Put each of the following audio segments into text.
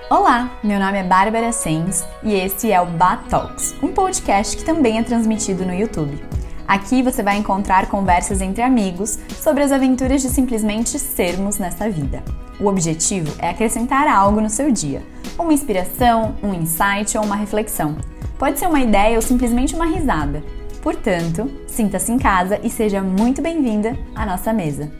Olá, meu nome é Bárbara Sens e esse é o Bat Talks, um podcast que também é transmitido no YouTube. Aqui você vai encontrar conversas entre amigos sobre as aventuras de simplesmente sermos nessa vida. O objetivo é acrescentar algo no seu dia, uma inspiração, um insight ou uma reflexão. Pode ser uma ideia ou simplesmente uma risada. Portanto, sinta-se em casa e seja muito bem-vinda à nossa mesa.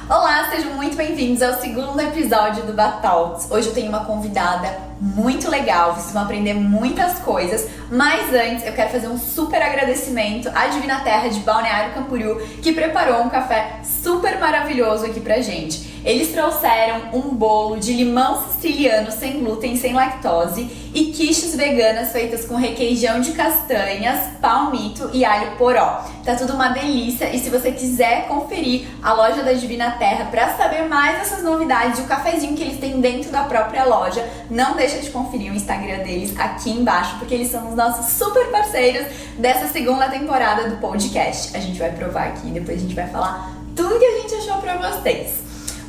Olá, sejam muito bem-vindos ao segundo episódio do Bat Talks. Hoje eu tenho uma convidada muito legal, vocês vão aprender muitas coisas, mas antes eu quero fazer um super agradecimento à Divina Terra de Balneário Camboriú, que preparou um café super maravilhoso aqui pra gente. Eles trouxeram um bolo de limão siciliano sem glúten, sem lactose e quiches veganas feitas com requeijão de castanhas, palmito e alho poró. Tá tudo uma delícia e se você quiser conferir a loja da Divina Terra para saber mais dessas novidades e o cafezinho que eles têm dentro da própria loja, não deixa de conferir o Instagram deles aqui embaixo, porque eles são os nossos super parceiros dessa segunda temporada do podcast. A gente vai provar aqui e depois a gente vai falar tudo que a gente achou pra vocês.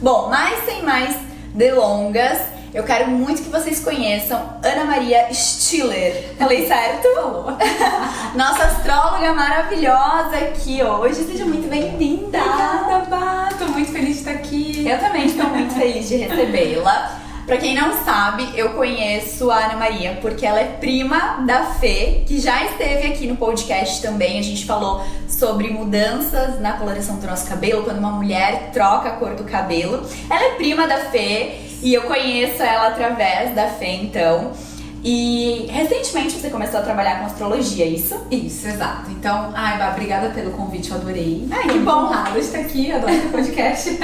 Bom, mas sem mais delongas, eu quero muito que vocês conheçam Ana Maria Stiller. Falei certo? Nossa astróloga maravilhosa aqui hoje. Seja muito bem-vinda. Obrigada, Bá. Tô muito feliz de estar aqui. Eu também estou muito feliz de recebê-la. Pra quem não sabe, eu conheço a Ana Maria porque ela é prima da Fê, que já esteve aqui no podcast também. A gente falou sobre mudanças na coloração do nosso cabelo, quando uma mulher troca a cor do cabelo. Ela é prima da Fê e eu conheço ela através da Fê, então. E recentemente você começou a trabalhar com astrologia, é isso? Isso, exato. Então, Bá, obrigada pelo convite, eu adorei. Que bom! Honrada de estar aqui, adoro o podcast.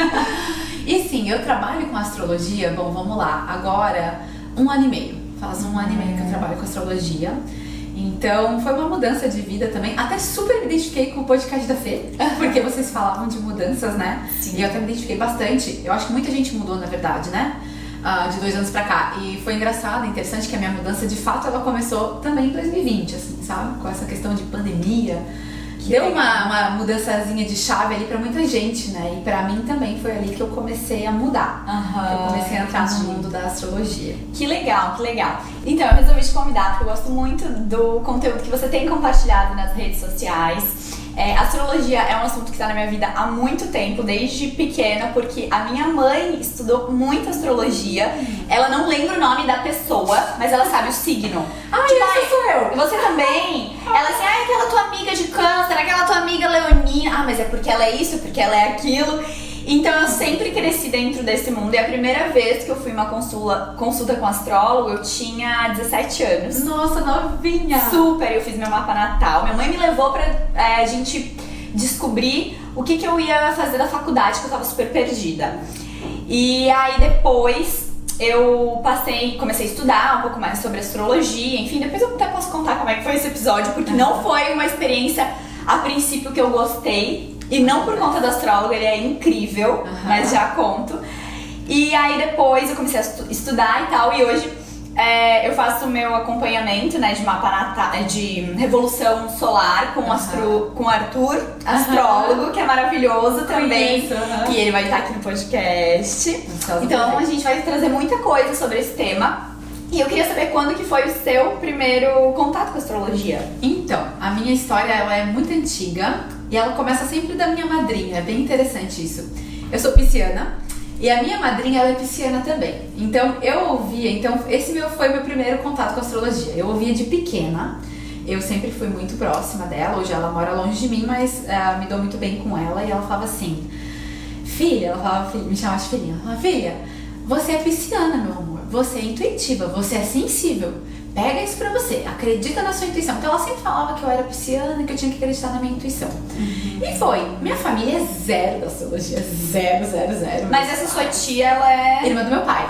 E sim, eu trabalho com astrologia, bom, vamos lá, agora 1 ano e meio. Faz 1 ano e meio que eu trabalho com astrologia. Então, foi uma mudança de vida também. Até super me identifiquei com o podcast da Fê, porque vocês falavam de mudanças, né? Sim. E eu até me identifiquei bastante. Eu acho que muita gente mudou, na verdade, né? De 2 anos pra cá. E foi engraçado, interessante que a minha mudança, de fato, ela começou também em 2020, assim, sabe? Com essa questão de pandemia. Deu uma mudançazinha de chave ali pra muita gente, né? E pra mim também foi ali que eu comecei a mudar. Eu comecei a entrar no mundo da astrologia. Que legal, que legal. Então, eu resolvi te convidar porque eu gosto muito do conteúdo que você tem compartilhado nas redes sociais. Astrologia é um assunto que está na minha vida há muito tempo, desde pequena, porque a minha mãe estudou muito astrologia. Ela não lembra o nome da pessoa, mas ela sabe o signo. Essa sou eu! Você também? Ela assim, aquela tua amiga de câncer, aquela tua amiga leonina. Mas é porque ela é isso, porque ela é aquilo. Então eu sempre cresci dentro desse mundo. E a primeira vez que eu fui uma consulta com astrólogo, eu tinha 17 anos. Nossa, novinha! Super, eu fiz meu mapa natal. Minha mãe me levou pra a gente descobrir o que eu ia fazer da faculdade, que eu tava super perdida. E aí depois eu comecei a estudar um pouco mais sobre astrologia, enfim, depois eu até posso contar como é que foi esse episódio, porque não foi uma experiência a princípio que eu gostei. E não por conta do astrólogo, ele é incrível, mas já conto. E aí depois eu comecei a estudar e tal, e hoje eu faço o meu acompanhamento, né, de mapa natal, de revolução solar com o Arthur, astrólogo, que é maravilhoso também. E ele vai estar aqui no podcast. Então a gente vai trazer muita coisa sobre esse tema. E eu queria saber quando que foi o seu primeiro contato com a astrologia. Então, a minha história ela é muito antiga e ela começa sempre da minha madrinha, é bem interessante isso. Eu sou pisciana e a minha madrinha ela é pisciana também. Então eu ouvia, esse foi meu primeiro contato com a astrologia. Eu ouvia de pequena, eu sempre fui muito próxima dela, hoje ela mora longe de mim, mas me dou muito bem com ela e ela falava assim, filha, me chamava de filhinha, ela falava, filha, você é pisciana, meu amor, você é intuitiva, você é sensível. Pega isso pra você, acredita na sua intuição. Então ela sempre falava que eu era pisciana, que eu tinha que acreditar na minha intuição. E foi. Minha família é zero da astrologia, zero. Mas essa sua tia, ela é... irmã do meu pai.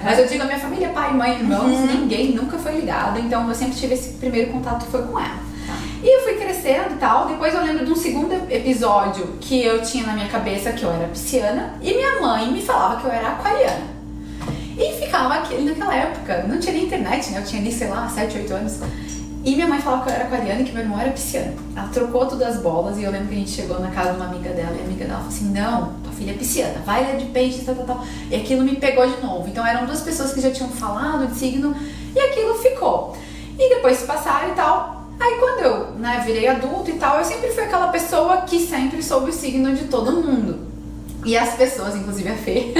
Mas eu digo, a minha família, pai, mãe, irmãos, ninguém nunca foi ligado. Então eu sempre tive esse primeiro contato que foi com ela. E eu fui crescendo e tal. Depois eu lembro de um segundo episódio que eu tinha na minha cabeça que eu era pisciana. E minha mãe me falava que eu era aquariana. E ficava naquela época, não tinha nem internet, né? Eu tinha ali, sei lá, 7, 8 anos. E minha mãe falava que eu era aquariana e que meu irmão era pisciano. Ela trocou todas as bolas e eu lembro que a gente chegou na casa de uma amiga dela e a amiga dela falou assim, não, tua filha é pisciana, vai ler de peixe, tal. E aquilo me pegou de novo. Então eram 2 pessoas que já tinham falado de signo e aquilo ficou. E depois se passaram e tal. Aí quando eu, né, virei adulta e tal, eu sempre fui aquela pessoa que sempre soube o signo de todo mundo. E as pessoas, inclusive a Fê,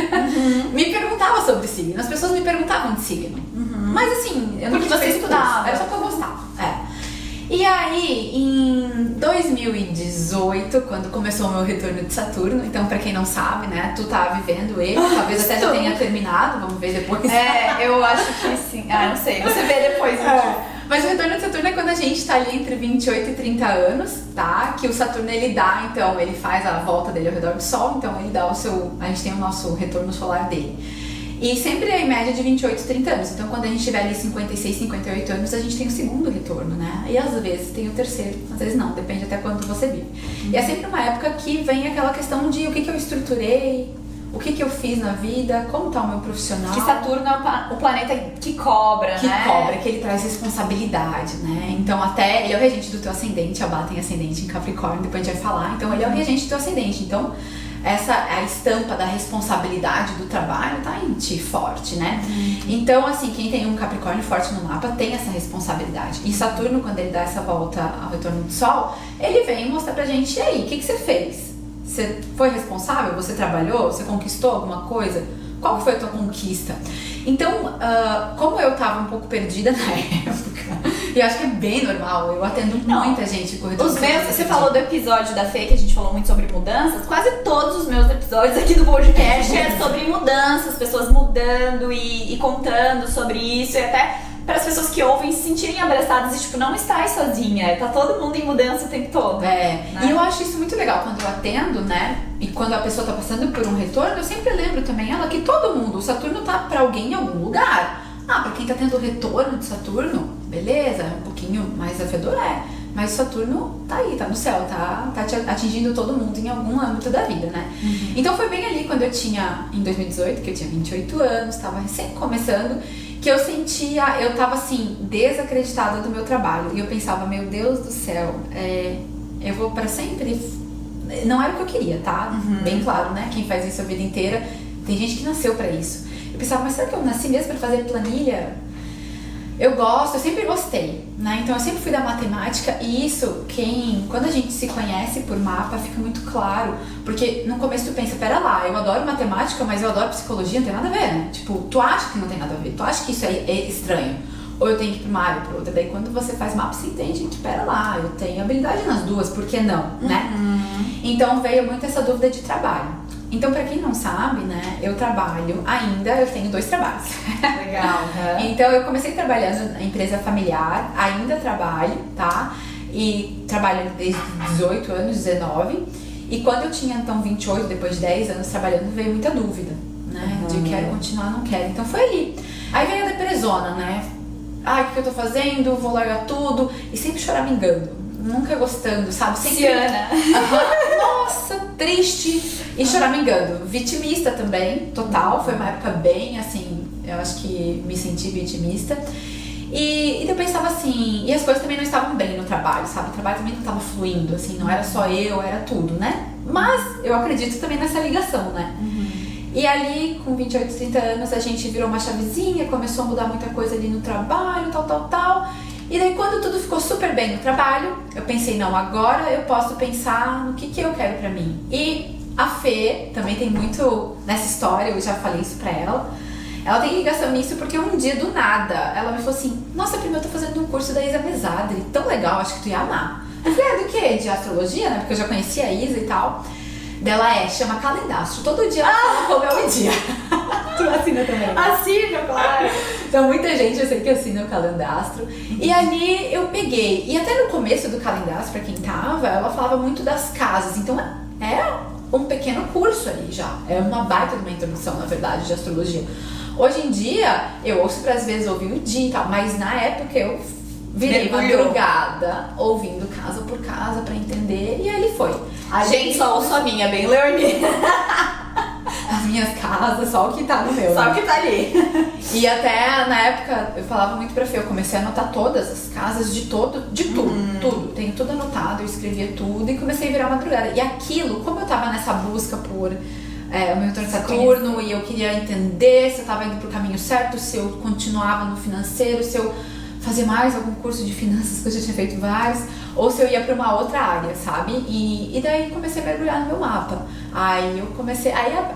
me perguntavam sobre signo. As pessoas me perguntavam de signo. Mas assim, eu não porque você estudava. Era só que eu gostava. E aí, em 2018, quando começou o meu retorno de Saturno, então pra quem não sabe, né, tu tá vivendo ele, talvez até já tenha terminado, vamos ver depois. Eu acho que sim. Não sei, você vê depois. Mas o retorno de Saturno é quando a gente tá ali entre 28 e 30 anos, tá? Que o Saturno ele dá, então, ele faz a volta dele ao redor do Sol, então ele dá a gente tem o nosso retorno solar dele. E sempre é em média de 28 e 30 anos. Então, quando a gente tiver ali 56, 58 anos, a gente tem o segundo retorno, né? E às vezes tem o terceiro, às vezes não, depende até quando você vive. E é sempre uma época que vem aquela questão de o que eu estruturei, o que eu fiz na vida, como tá o meu profissional. Que Saturno é o planeta que cobra, que né? Que cobra, que ele traz responsabilidade, né? Então até ele é o regente do teu ascendente, a Bá tem ascendente em Capricórnio, depois a gente vai falar. Então ele é o regente do teu ascendente. Então a estampa da responsabilidade do trabalho tá em ti forte, né? Então, assim, quem tem um Capricórnio forte no mapa tem essa responsabilidade. E Saturno, quando ele dá essa volta ao retorno do Sol, ele vem mostrar pra gente, e aí, o que você fez? Você foi responsável? Você trabalhou? Você conquistou alguma coisa? Qual foi a tua conquista? Então, como eu tava um pouco perdida na época, e eu acho que é bem normal, eu atendo muita gente com retorno. Você falou do episódio da Fê, que a gente falou muito sobre mudanças, quase todos os meus episódios aqui do podcast é sobre mudanças, pessoas mudando e contando sobre isso, e até para as pessoas que ouvem se sentirem abraçadas e tipo, não estás sozinha, tá todo mundo em mudança o tempo todo. Né? E eu acho isso muito legal quando eu atendo, né? E quando a pessoa tá passando por um retorno, eu sempre lembro também ela que todo mundo, o Saturno tá pra alguém em algum lugar. Pra quem tá tendo o retorno de Saturno, beleza, é um pouquinho mais desafiador, mas o Saturno tá aí, tá no céu, tá atingindo todo mundo em algum âmbito da vida, né? Então foi bem ali quando eu tinha, em 2018, que eu tinha 28 anos, tava recém começando, que eu sentia, eu tava assim, desacreditada do meu trabalho. E eu pensava, meu Deus do céu, eu vou pra sempre. Não era o que eu queria, tá? Bem claro, né? Quem faz isso a vida inteira, tem gente que nasceu pra isso. Eu pensava, mas será que eu nasci mesmo pra fazer planilha? Eu gosto, eu sempre gostei, né? Então eu sempre fui da matemática e isso, quando a gente se conhece por mapa, fica muito claro. Porque no começo tu pensa, pera lá, eu adoro matemática, mas eu adoro psicologia, não tem nada a ver, né? Tipo, tu acha que não tem nada a ver, tu acha que isso é estranho. Ou eu tenho que ir pra uma área ou pra outra. Daí quando você faz mapa, você entende que, pera lá, eu tenho habilidade nas duas, por que não, né? Então veio muito essa dúvida de trabalho. Então, pra quem não sabe, né, eu tenho 2 trabalhos. Legal. Então, eu comecei trabalhando na empresa familiar, ainda trabalho, tá? E trabalho desde 18 anos, 19. E quando eu tinha, então, 28, depois de 10 anos trabalhando, veio muita dúvida, né? De quero continuar, não quero. Então, foi ali. Aí veio a depressona, né? O que eu tô fazendo? Vou largar tudo. E sempre choramingando. Nunca gostando, sabe? Sempre... Nossa, triste. E choramingando. Vitimista também, total. Foi uma época bem, assim, eu acho que me senti vitimista. E eu pensava assim, e as coisas também não estavam bem no trabalho, sabe? O trabalho também não estava fluindo, assim, não era só eu, era tudo, né? Mas eu acredito também nessa ligação, né? E ali, com 28, 30 anos, a gente virou uma chavezinha, começou a mudar muita coisa ali no trabalho, tal. E daí, quando tudo ficou super bem no trabalho, eu pensei, não, agora eu posso pensar no que eu quero pra mim. E a Fê também tem muito nessa história, eu já falei isso pra ela. Ela tem ligação nisso porque um dia, do nada, ela me falou assim, nossa, prima, eu tô fazendo um curso da Isa Mesadri, tão legal, acho que tu ia amar. Eu falei, do quê? De astrologia, né? Porque eu já conhecia a Isa e tal. Dela chama Calendastro. Todo dia ela fala como é o dia. Tu assina também? Assino, claro. Então muita gente eu sei que assina o Calendastro. E ali eu peguei. E até no começo do Calendastro, pra quem tava, ela falava muito das casas. Então é um pequeno curso ali já. É uma baita de uma introdução, na verdade, de astrologia. Hoje em dia, eu ouço pra às vezes ouvir o dia e tal. Mas na época eu virei madrugada, ouvindo casa por casa pra entender. E ali foi. Gente, só ouço a minha, bem leonina. minhas casas, só o que tá no meu. Só né? o que tá ali. E até na época eu falava muito pra Fê, eu comecei a anotar todas as casas de tudo. Tenho tudo anotado, eu escrevia tudo e comecei a virar madrugada. E aquilo, como eu tava nessa busca por o meu retorno de Saturno e eu queria entender se eu tava indo pro caminho certo, se eu continuava no financeiro, se eu fazia mais algum curso de finanças, que eu já tinha feito vários, ou se eu ia pra uma outra área, sabe? E daí comecei a mergulhar no meu mapa. Aí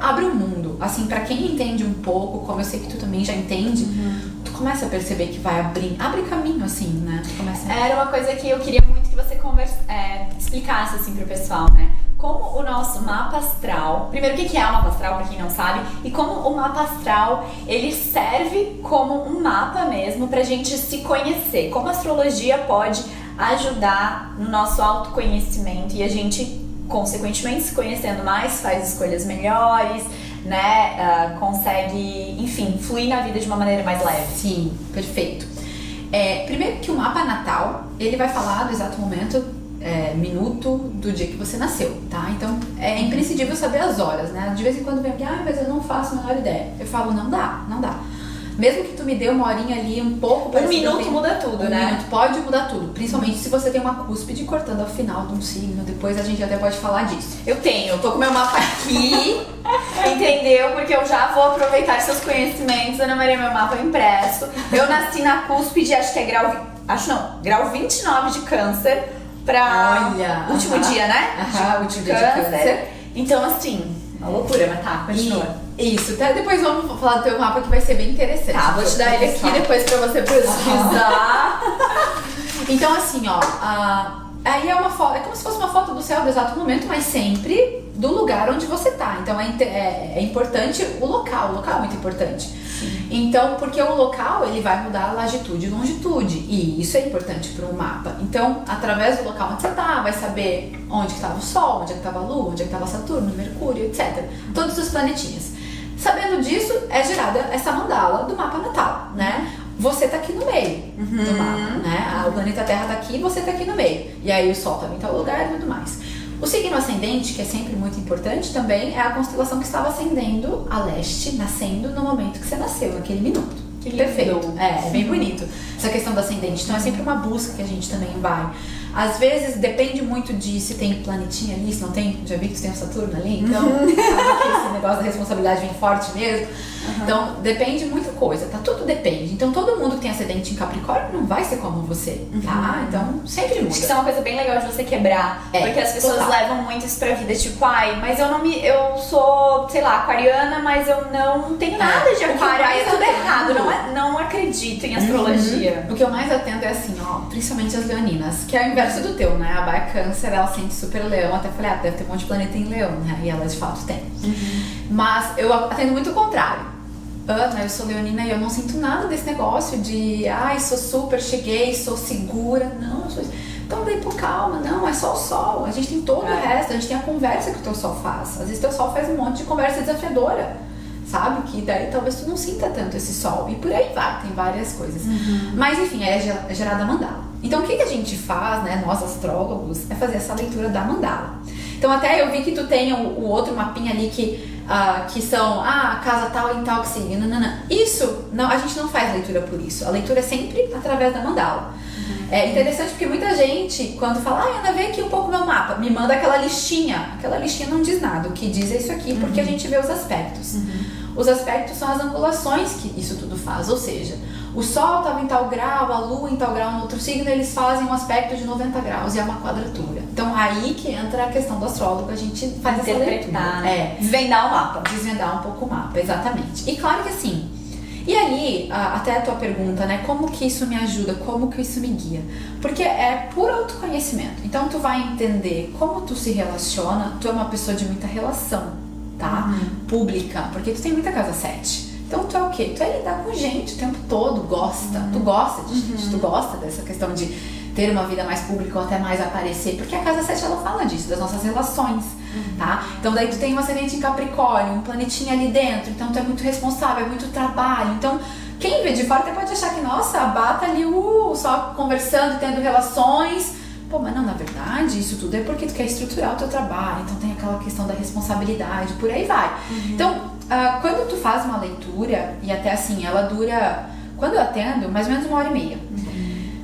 abre um mundo, assim, pra quem entende um pouco, como eu sei que tu também já entende, tu começa a perceber que vai abre caminho, assim, né? Era uma coisa que eu queria muito que você explicasse, assim, pro pessoal, né? Como o nosso mapa astral, primeiro o que é o mapa astral, pra quem não sabe, e como o mapa astral, ele serve como um mapa mesmo pra gente se conhecer, como a astrologia pode ajudar no nosso autoconhecimento e a gente, consequentemente, se conhecendo mais, faz escolhas melhores, né, consegue, enfim, fluir na vida de uma maneira mais leve. Sim, perfeito. Primeiro que o mapa natal, ele vai falar do exato momento, minuto do dia que você nasceu, tá? Então é imprescindível saber as horas, né? De vez em quando vem alguém, mas eu não faço a menor ideia. Eu falo, não dá. Mesmo que tu me dê uma horinha ali, um pouco... Um minuto muda tudo, né? Um minuto pode mudar tudo, principalmente se você tem uma cúspide cortando ao final de um signo. Depois a gente até pode falar disso. Eu tô com meu mapa aqui, entendeu? Porque eu já vou aproveitar seus conhecimentos. Ana Maria, meu mapa impresso. Eu nasci na cúspide, acho que é grau 29 de câncer. Pra último dia, né? Último dia de câncer. Então, assim, uma loucura, mas tá, continua. Isso, até depois vamos falar do teu mapa que vai ser bem interessante. Tá, vou te dar ele aqui depois pra você pesquisar. Então, assim, ó, aí é como se fosse uma foto do céu do exato momento, mas sempre do lugar onde você tá. Então é importante o local é muito importante. Sim. Então, porque o local, ele vai mudar a latitude e longitude, e isso é importante para um mapa. Então, através do local onde você tá, vai saber onde que estava o Sol, onde é que estava a Lua, onde é que estava Saturno, Mercúrio, etc. Todos os planetinhas. Sabendo disso, é gerada essa mandala do mapa natal, né? Você tá aqui no meio do mapa, né? O planeta Terra tá aqui e você tá aqui no meio. E aí o Sol também tá no lugar e tudo mais. O signo ascendente, que é sempre muito importante também, é a constelação que estava ascendendo a leste, nascendo no momento que você nasceu, naquele minuto. Que lindo. Perfeito. É bem bonito essa questão do ascendente. Então é sempre uma busca que a gente também vai. Às vezes depende muito de se tem planetinha ali, se não tem. Já vi que você tem um Saturno ali, então sabe que esse negócio da responsabilidade vem forte mesmo. Então depende muita coisa, tá? Tudo depende. Então todo mundo que tem ascendente em Capricórnio não vai ser como você, tá? Então sempre muda. Acho que isso é uma coisa bem legal de você quebrar, porque as pessoas levam muito isso pra vida, tipo, mas eu sou, sei lá, aquariana, mas eu não tenho nada de aquário, aí é tudo errado, não acredito em astrologia. O que eu mais atendo é assim, ó, principalmente as leoninas, que é o inverso do teu, né? A Bá é câncer, ela sente super leão, até falei, deve ter um monte de planeta em leão, né? E ela de fato tem. Mas eu atendo muito o contrário. Ana, eu sou leonina e eu não sinto nada desse negócio de sou super, cheguei, sou segura. Não, eu sou... Então daí, calma, não, é só o Sol. A gente tem todo o resto, a gente tem a conversa que o teu Sol faz. Às vezes teu Sol faz um monte de conversa desafiadora, sabe? Que daí talvez tu não sinta tanto esse Sol. E por aí vai, tem várias coisas. Mas enfim, é gerada a mandala. Então o que a gente faz, né, nós astrólogos, é fazer essa leitura da mandala. Então até eu vi que tu tem o outro mapinha ali que são, casa tal em tal que signo, Isso, não, a gente não faz leitura por isso. A leitura é sempre através da mandala. É interessante porque muita gente, quando fala, Ana, vê aqui um pouco meu mapa, me manda aquela listinha. Aquela listinha não diz nada. O que diz é isso aqui, porque a gente vê os aspectos. Os aspectos são as angulações que isso tudo faz, ou seja, o Sol estava em tal grau, a Lua em tal grau no outro signo, eles fazem um aspecto de 90 graus e é uma quadratura. Então aí que entra a questão do astrólogo, a gente faz essa leitura. Desvendar o mapa. Desvendar um pouco o mapa, exatamente. E claro que assim, e ali, até a tua pergunta, né, como que isso me ajuda, como que isso me guia? Porque é por autoconhecimento. Então tu vai entender como tu se relaciona, tu é uma pessoa de muita relação, tá? Pública, porque tu tem muita casa 7. Então tu é o quê? Tu é lidar com gente o tempo todo, tu gosta de gente, tu gosta dessa questão de ter uma vida mais pública ou até mais aparecer, porque a casa 7 ela fala disso, das nossas relações, tá? Então daí tu tem um ascendente em Capricórnio, um planetinha ali dentro, então tu é muito responsável, é muito trabalho, então quem vê de fora até pode achar que, nossa, a Bá tá ali, só conversando, tendo relações, mas não, na verdade, isso tudo é porque tu quer estruturar o teu trabalho, então tem aquela questão da responsabilidade, por aí vai. Então, quando tu faz uma leitura, e até assim, ela dura, quando eu atendo, mais ou menos 1h30.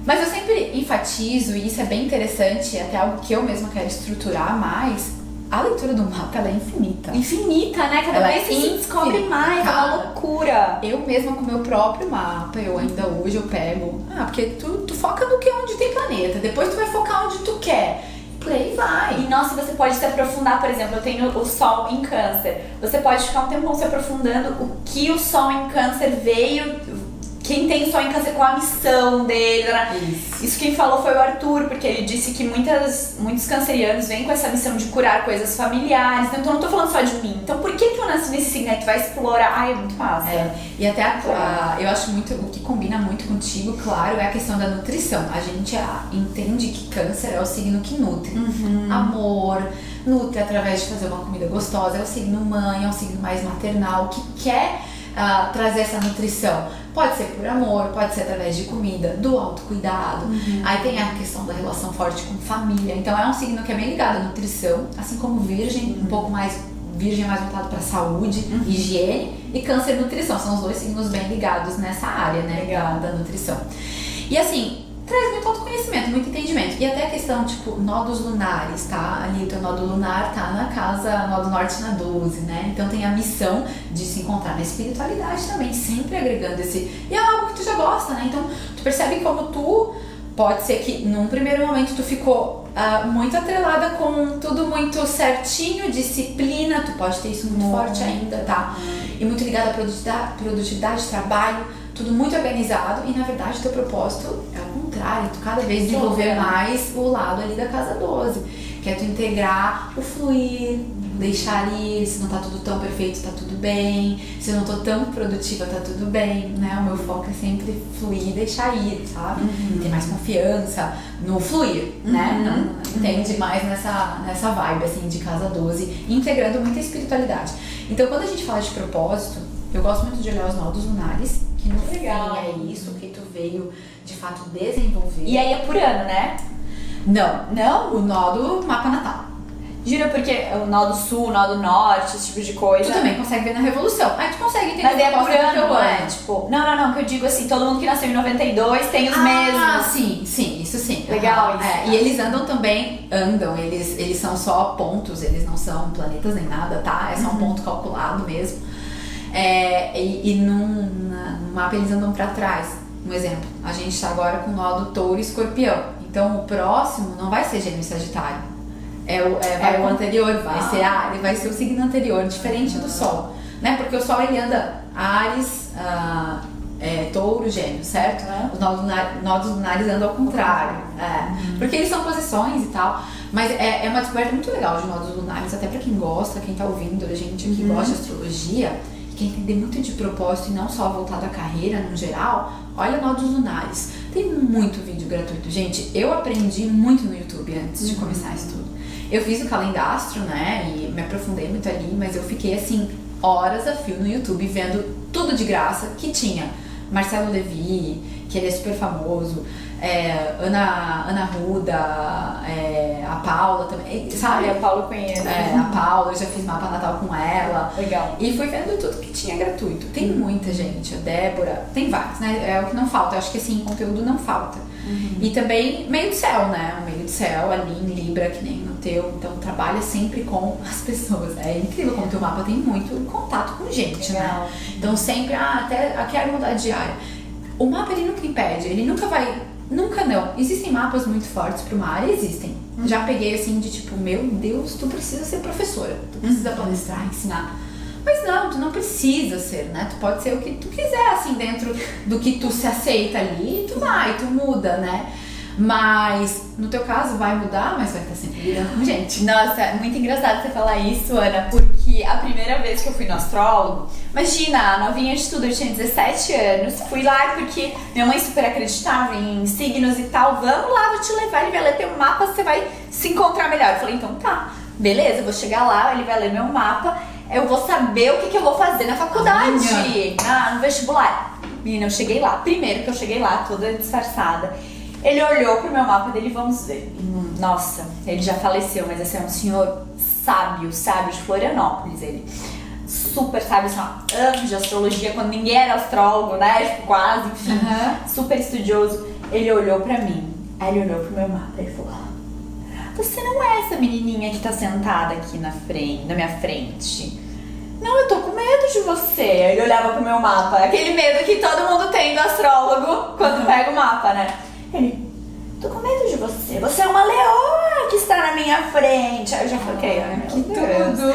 Mas eu sempre enfatizo, e isso é bem interessante, até algo que eu mesma quero estruturar mais, a leitura do mapa, ela é infinita. Infinita, né? Cada vez você descobre mais, é uma loucura. Eu mesma com o meu próprio mapa, eu ainda hoje eu pego, porque tu foca no que onde tem planeta, depois tu vai focar onde tu quer. Por aí vai. E nossa, você pode se aprofundar, por exemplo, eu tenho o Sol em Câncer. Você pode ficar um tempão se aprofundando o que o Sol em Câncer veio. Quem tem Sol em Câncer, com a missão dele. Isso quem falou foi o Arthur, porque ele disse que muitos cancerianos vêm com essa missão de curar coisas familiares. Então eu não tô falando só de mim. Então por que eu nasci nesse signo? Tu vai explorar. É muito massa. E até eu acho muito, o que combina muito contigo, claro, é a questão da nutrição. A gente entende que Câncer é o signo que nutre. Amor, nutre através de fazer uma comida gostosa. É o signo mãe, é um signo mais maternal, que quer trazer essa nutrição. Pode ser por amor, pode ser através de comida, do autocuidado. Aí tem a questão da relação forte com família. Então é um signo que é bem ligado à nutrição, assim como Virgem, um pouco mais Virgem, mais voltado para saúde, higiene, e Câncer, nutrição. São os dois signos bem ligados nessa área, né, da nutrição. E assim, traz muito autoconhecimento, muito entendimento. E até a questão, tipo, nodos lunares, tá? Ali o teu nodo lunar tá na casa, nodo norte na 12, né? Então tem a missão de se encontrar na espiritualidade também, sempre agregando esse... E é algo que tu já gosta, né? Então tu percebe como tu... Pode ser que num primeiro momento tu ficou muito atrelada com tudo muito certinho, disciplina, tu pode ter isso muito forte ainda, tá? E muito ligado à produtividade, trabalho, tudo muito organizado, e na verdade o teu propósito é o contrário, tu cada vez desenvolver mais o lado ali da casa 12, que é tu integrar o fluir, deixar ir, se não tá tudo tão perfeito, tá tudo bem, se eu não tô tão produtiva, tá tudo bem, né? O meu foco é sempre fluir e deixar ir, sabe? Ter mais confiança no fluir, né? Não entende mais nessa vibe, assim, de casa 12, integrando muita espiritualidade. Então, quando a gente fala de propósito, eu gosto muito de olhar os nodos lunares, que no fim é isso que tu veio, de fato, desenvolver. E aí é por ano, né? Não? O nodo mapa natal. Jura, porque o nó do sul, o nó do norte, esse tipo de coisa. Tu também consegue ver na Revolução. Aí tu consegue entender. Mas é por ano, não é? Tipo, não, que eu digo assim, todo mundo que nasceu em 92 tem os mesmos. Sim, isso sim. Legal isso. E eles andam, eles são só pontos, eles não são planetas nem nada, tá? É só um ponto calculado mesmo. E no mapa eles andam pra trás. Um exemplo, a gente tá agora com o nó do Touro e Escorpião. Então o próximo não vai ser Gêmeo e Sagitário. Vai o anterior, ele vai ser o signo anterior, diferente do Sol, né? Porque o Sol ele anda Áries, Touro, Gêmeo, certo? Os nodos lunares andam ao contrário, porque eles são posições e tal. Mas é uma descoberta muito legal de nodos lunares, até pra quem gosta, quem tá ouvindo a gente aqui gosta de astrologia, e quer entender muito de propósito e não só voltado à carreira no geral, olha nodos lunares. Tem muito vídeo gratuito. Gente, eu aprendi muito no YouTube antes de começar isso tudo. Eu fiz o calendastro, né, e me aprofundei muito ali, mas eu fiquei, assim, horas a fio no YouTube vendo tudo de graça que tinha. Marcelo Levi, que ele é super famoso, Ana Ruda, a Paula também, sabe? A Paula eu conheço. A Paula, eu já fiz mapa natal com ela. Legal. E fui vendo tudo que tinha gratuito. Tem muita gente, a Débora, tem vários, né? É o que não falta, eu acho que assim, conteúdo não falta. E também meio do céu, né? O meio do céu ali em Libra, que nem no teu. Então trabalha sempre com as pessoas. É incrível como o teu mapa tem muito contato com gente, né? Então sempre, até quero mudar de área. O mapa ele nunca impede, ele nunca vai. Nunca não. Existem mapas muito fortes para uma área, existem. Já peguei assim de tipo, meu Deus, tu precisa ser professora, tu precisa palestrar, ensinar. Mas não, tu não precisa ser, né? Tu pode ser o que tu quiser, assim, dentro do que tu se aceita ali, tu vai, tu muda, né? Mas, no teu caso, vai mudar, mas vai estar sempre lidando com gente. Nossa, é muito engraçado você falar isso, Ana, porque a primeira vez que eu fui no astrólogo, imagina, novinha de tudo, eu tinha 17 anos, fui lá porque minha mãe super acreditava em signos e tal, vamos lá, vou te levar, ele vai ler teu mapa, você vai se encontrar melhor. Eu falei, então tá, beleza, eu vou chegar lá, ele vai ler meu mapa, eu vou saber o que eu vou fazer na faculdade, no vestibular. Menina, eu cheguei lá, primeiro que eu cheguei lá, toda disfarçada. Ele olhou pro meu mapa dele, vamos ver. Nossa, ele já faleceu, mas esse é um senhor sábio de Florianópolis, ele. super, sabe, assim, ó, anos de astrologia, quando ninguém era astrólogo, né, tipo, quase, enfim, super estudioso. Ele olhou pra mim, aí ele olhou pro meu mapa e falou: você não é essa menininha que tá sentada aqui na minha frente. Não, eu tô com medo de você. Aí ele olhava pro meu mapa, aquele medo que todo mundo tem do astrólogo quando pega o mapa, né? Ele: tô com medo de você. Você é uma leoa que está na minha frente. Aí eu já falei: que tudo.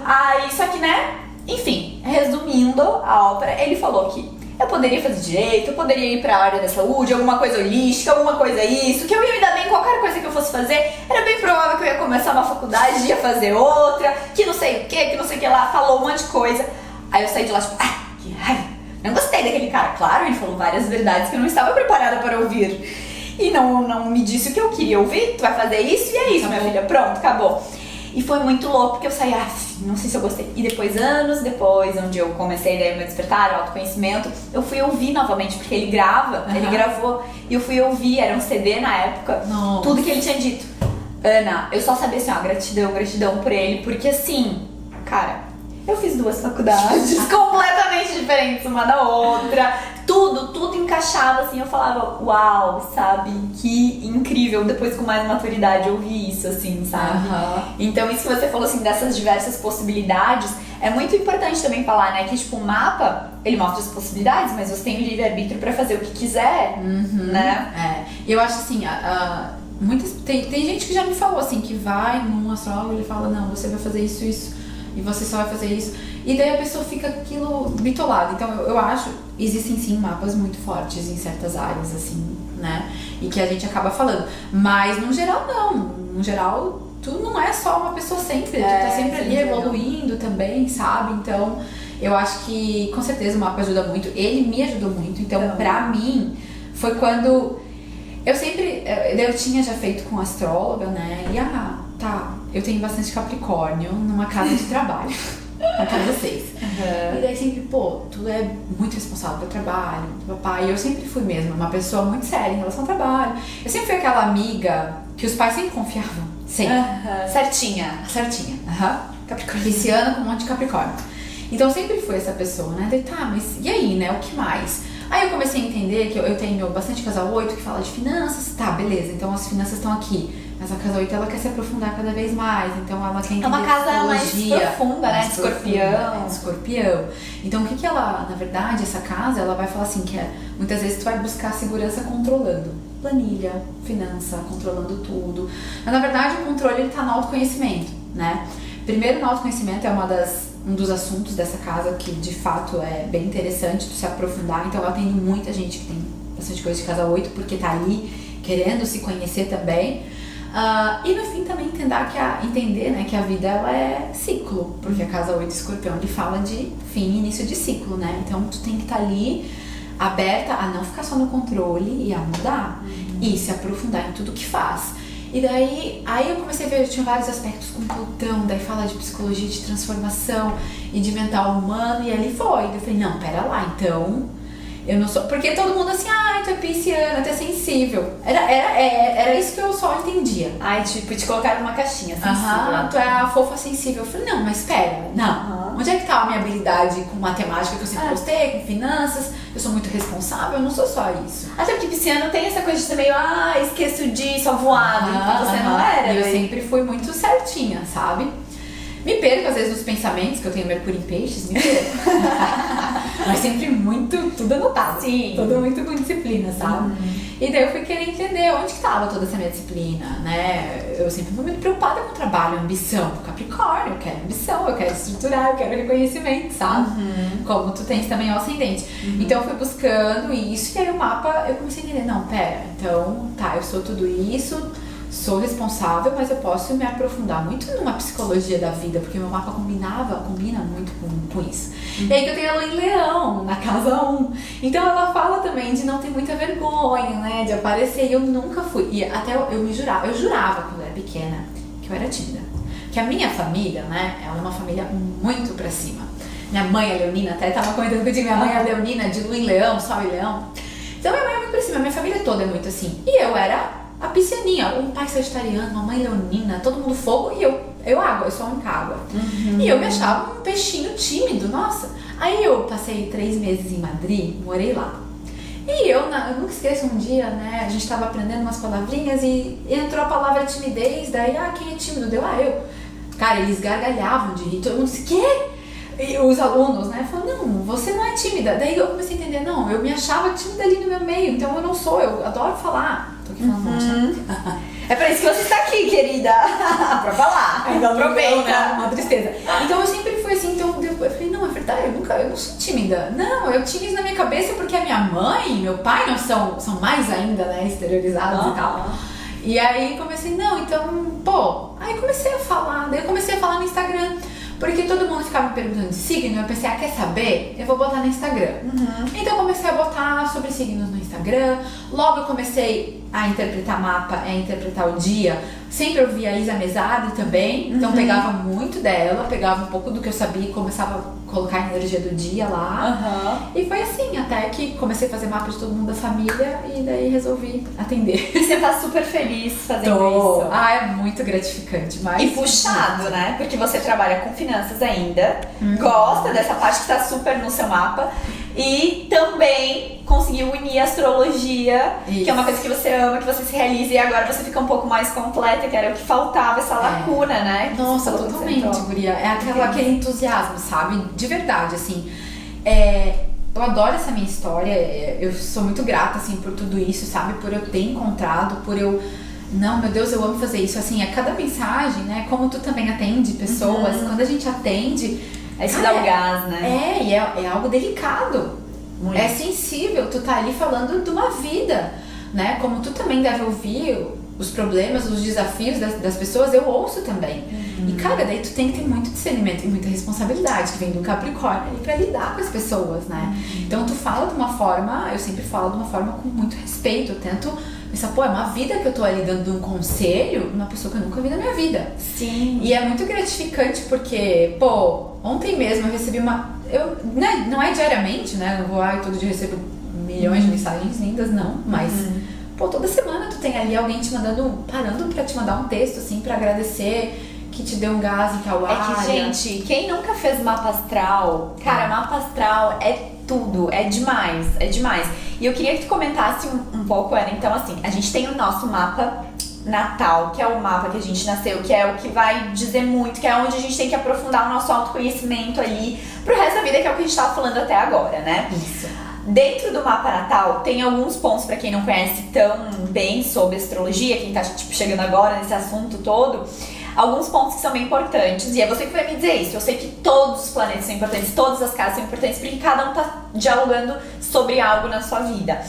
Aí, só que, né? Enfim, resumindo a ópera, ele falou que eu poderia fazer direito, eu poderia ir pra área da saúde, alguma coisa holística, alguma coisa isso, que eu ia me dar bem em qualquer coisa que eu fosse fazer. Era bem provável que eu ia começar uma faculdade, ia fazer outra, que não sei o que lá, falou um monte de coisa. Aí eu saí de lá tipo, que raiva, não gostei daquele cara. Claro, ele falou várias verdades que eu não estava preparada para ouvir. E não me disse o que eu queria ouvir. Tu vai fazer isso e é isso, minha filha, pronto, acabou. E foi muito louco, porque eu saí, não sei se eu gostei. E depois, anos depois, onde eu comecei daí o meu despertar, o autoconhecimento, eu fui ouvir novamente, porque ele gravou, e eu fui ouvir, era um CD na época, tudo que ele tinha dito. Ana, eu só sabia assim, gratidão por ele, porque assim, cara, eu fiz 2 faculdades completamente diferentes uma da outra, tudo encaixava assim, eu falava, uau, sabe, que incrível. Depois com mais maturidade eu vi isso, assim, sabe? Então isso que você falou assim, dessas diversas possibilidades, é muito importante também falar, né, que tipo, o mapa, ele mostra as possibilidades, mas você tem o livre-arbítrio pra fazer o que quiser, né? Eu acho assim, tem gente que já me falou assim, que vai num astrólogo e ele fala, não, você vai fazer isso, e você só vai fazer isso, e daí a pessoa fica aquilo bitolado. Então eu acho, existem sim mapas muito fortes em certas áreas, assim, né, e que a gente acaba falando, mas no geral não, no geral tu não é só uma pessoa sempre, tu tá sempre ali evoluindo também, sabe? Então eu acho que com certeza o mapa ajuda muito, ele me ajudou muito. Então pra mim foi quando eu tinha já feito com astróloga, né, e eu tenho bastante Capricórnio numa casa de trabalho, na casa 6. E daí sempre, tu é muito responsável pelo trabalho, papai. E eu sempre fui mesmo uma pessoa muito séria em relação ao trabalho. Eu sempre fui aquela amiga que os pais sempre confiavam, sempre. Certinha. Capricórnio. Pisciana com um monte de Capricórnio. Então eu sempre fui essa pessoa, né? Daí, mas e aí, né? O que mais? Aí eu comecei a entender que eu tenho bastante casal 8 que fala de finanças. Tá, beleza, então as finanças estão aqui. Mas a casa 8 ela quer se aprofundar cada vez mais, então ela quer entender. É uma casa mais profunda, né? Escorpião. Então o que ela, na verdade, essa casa, ela vai falar assim, que muitas vezes tu vai buscar segurança controlando planilha, finança, controlando tudo. Mas na verdade o controle ele tá no autoconhecimento, né? Primeiro, no autoconhecimento é um dos assuntos dessa casa que de fato é bem interessante tu se aprofundar. Então eu atendo muita gente que tem bastante coisa de casa 8 porque tá ali querendo se conhecer também. E no fim também entender, né, que a vida ela é ciclo, porque a casa 8 Escorpião ele fala de fim e início de ciclo, né? Então tu tem que estar ali aberta a não ficar só no controle e a mudar e se aprofundar em tudo que faz. E daí, aí eu comecei a ver, eu tinha vários aspectos com Plutão, daí fala de psicologia de transformação e de mental humano, e ali foi. Eu falei, não, pera lá, então eu não sou... Porque todo mundo assim, tu é pisciana, tu é sensível. Era isso que eu só entendia. Tipo, te colocar numa caixinha sensível. Tu é a fofa sensível. Eu falei, não, mas espera, não. Onde é que tá a minha habilidade com matemática que eu sempre gostei, com finanças? Eu sou muito responsável, eu não sou só isso. Até porque pisciano tem essa coisa de ser meio, esqueço disso, voado. Então você não era. E eu sempre fui muito certinha, sabe? Me perco às vezes nos pensamentos, que eu tenho Mercúrio em Peixes, me perco. Mas sempre tudo anotado. Sim. Tudo muito com disciplina, sabe? E daí eu fui querer entender onde que tava toda essa minha disciplina, né? Eu sempre fui muito preocupada com o trabalho, ambição. Capricórnio, eu quero ambição, eu quero estruturar, eu quero reconhecimento, sabe? Como tu tens também o ascendente. Então eu fui buscando isso, e aí o mapa eu comecei a entender, não, pera, então, eu sou tudo isso, sou responsável, mas eu posso me aprofundar muito numa psicologia da vida, porque meu mapa combina muito com isso. E aí que eu tenho ela em Leão, na casa 1. Então ela fala também de não ter muita vergonha, né, de aparecer, e eu nunca fui. E até eu jurava quando eu era pequena que eu era tímida. Que a minha família, né, ela é uma família muito pra cima. Minha mãe é leonina, até tava comentando contigo, minha mãe é leonina, de Lua em Leão, Sol em Leão. Então minha mãe é muito pra cima, minha família toda é muito assim. E eu era a piscianinha, um pai sagitariano, uma mãe leonina, todo mundo fogo, e eu eu sou um água. E eu me achava um peixinho tímido, nossa. Aí eu passei 3 meses em Madrid, morei lá. E eu nunca esqueço um dia, né, a gente tava aprendendo umas palavrinhas e entrou a palavra timidez, daí, quem é tímido? Deu, eu. Cara, eles gargalhavam de rir, todo mundo disse, quê? E os alunos, né, falaram, não, você não é tímida. Daí eu comecei a entender, não, eu me achava tímida ali no meu meio, então eu não sou, eu adoro falar. Tô aqui falando monte, né? É pra isso que você está aqui, querida. Pra falar. Então aproveita. Né? Uma tristeza. Então eu sempre fui assim, então eu falei, não, é verdade, eu não sou tímida. Não, eu tinha isso na minha cabeça porque a minha mãe e meu pai não são mais ainda, né, exteriorizados e tal. E aí comecei, não, então, aí comecei a falar, daí eu comecei a falar no Instagram. Porque todo mundo ficava me perguntando de signo, eu pensei, quer saber? Eu vou botar no Instagram. Então eu comecei a botar sobre signos no Instagram. Logo eu comecei a interpretar mapa, a interpretar o dia. Sempre eu via a Isa Mesada também, então pegava muito dela, pegava um pouco do que eu sabia e começava a colocar a energia do dia lá. E foi assim, até que comecei a fazer mapa de todo mundo da família e daí resolvi atender. E você tá super feliz fazendo isso. É muito gratificante. Mas e puxado, né? Porque você trabalha com finanças ainda, gosta dessa parte que tá super no seu mapa e também conseguiu unir a astrologia, que é uma coisa que você ama, que você se realiza e agora você fica um pouco mais completa, que era o que faltava, essa lacuna, né? Nossa, totalmente, guria. É aquele entusiasmo, sabe? De verdade, assim. Eu adoro essa minha história, eu sou muito grata, assim, por tudo isso, sabe? Por eu ter encontrado, por eu... Não, meu Deus, eu amo fazer isso. Assim, cada mensagem, né? Como tu também atende pessoas, quando a gente atende... Aí isso dá o gás, né? E é algo delicado. Muito. É sensível, tu tá ali falando de uma vida, né? Como tu também deve ouvir os problemas, os desafios das pessoas, eu ouço também. E, cara, daí tu tem que ter muito discernimento e muita responsabilidade, que vem do Capricórnio ali pra lidar com as pessoas, né? Então tu fala de uma forma, eu sempre falo de uma forma com muito respeito, eu tento pensar, é uma vida que eu tô ali dando um conselho, uma pessoa que eu nunca vi na minha vida. Sim. E é muito gratificante porque, ontem mesmo eu recebi não é diariamente, né? Eu vou todo dia recebo milhões de mensagens lindas, não, mas toda semana tu tem ali alguém parando pra te mandar um texto, assim, pra agradecer que te deu um gás em tal área. É que, gente, quem nunca fez mapa astral, cara, mapa astral é tudo, é demais, é demais. E eu queria que tu comentasse um pouco, Ana, então assim, a gente tem o nosso mapa natal, que é o mapa que a gente nasceu, que é o que vai dizer muito, que é onde a gente tem que aprofundar o nosso autoconhecimento ali pro resto da vida, que é o que a gente tava falando até agora, né? Isso. Dentro do mapa natal, tem alguns pontos pra quem não conhece tão bem sobre astrologia, quem tá chegando agora nesse assunto todo, alguns pontos que são bem importantes, e é você que vai me dizer isso. Eu sei que todos os planetas são importantes, todas as casas são importantes, porque cada um tá dialogando sobre algo na sua vida.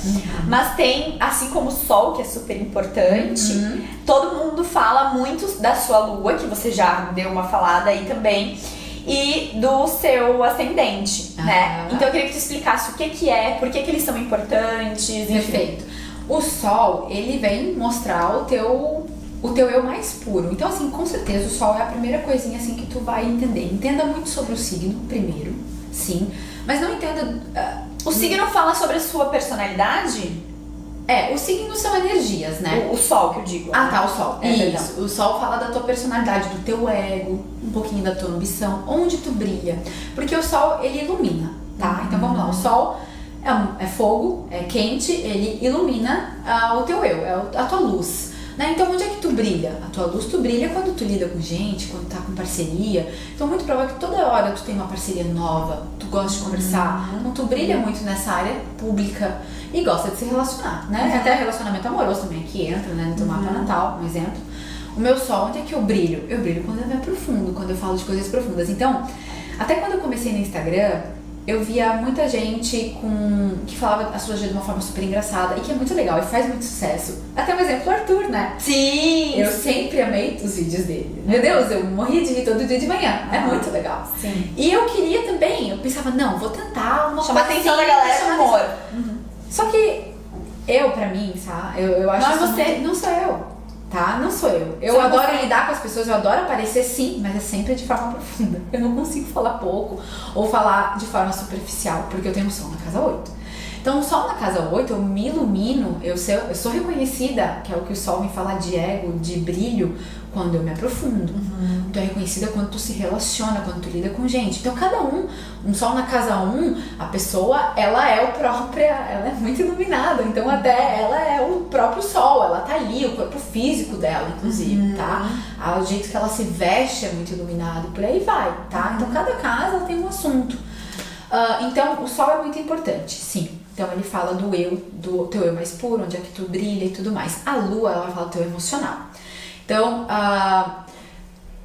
Mas tem, assim como o Sol, que é super importante, todo mundo fala muito da sua Lua, que você já deu uma falada aí também, e do seu ascendente, né? Então eu queria que tu explicasse o que é, por que eles são importantes. Perfeito. O Sol, ele vem mostrar o teu eu mais puro. Então, assim, com certeza o Sol é a primeira coisinha, assim, que tu vai entender. Entenda muito sobre o signo, primeiro, sim. Mas não entenda... O signo fala sobre a sua personalidade? Os signos são energias, né? O Sol, que eu digo. Tá, o Sol. Isso. Perdão. O Sol fala da tua personalidade, do teu ego, um pouquinho da tua ambição, onde tu brilha. Porque o Sol, ele ilumina, tá? Então, vamos lá. O Sol é fogo, é quente, ele ilumina o teu eu, a tua luz. Né? Então, onde é que tu brilha? A tua luz tu brilha quando tu lida com gente, quando tá com parceria. Então, muito provável que toda hora tu tem uma parceria nova, tu gosta de conversar. Então, tu brilha muito nessa área pública e gosta de se relacionar, né? Até relacionamento amoroso também que entra, né? No teu mapa natal, um exemplo. O meu Sol, onde é que eu brilho? Eu brilho quando eu me aprofundo, quando eu falo de coisas profundas. Então, até quando eu comecei no Instagram, eu via muita gente que falava a astrologia de uma forma super engraçada e que é muito legal e faz muito sucesso. Até um exemplo, o Arthur, né? Sim! Eu sempre amei os vídeos dele. Meu Deus, eu morria de rir todo dia de manhã. É muito legal. Sim. E eu queria também, eu pensava, não, vou tentar uma chamar a atenção da galera com humor. Só que pra mim, sabe? Eu acho não é você. Muito... Não sou eu. Tá? Não sou eu. Eu adoro lidar com as pessoas, eu adoro aparecer sim, mas é sempre de forma profunda. Eu não consigo falar pouco ou falar de forma superficial, porque eu tenho um Sol na casa 8. Então o Sol na casa 8, eu me ilumino, eu sou reconhecida, que é o que o Sol me fala de ego, de brilho, quando eu me aprofundo. Tu é reconhecida quando tu se relaciona, quando tu lida com gente. Então cada um Sol na casa 1, a pessoa, ela é muito iluminada, então até ela é o próprio Sol, ela tá ali, o corpo físico dela, inclusive, tá? O jeito que ela se veste é muito iluminado, por aí vai, tá? Então cada casa tem um assunto. Então o Sol é muito importante, sim. Então ele fala do teu eu mais puro, onde é que tu brilha e tudo mais. A Lua, ela fala do teu emocional. Então,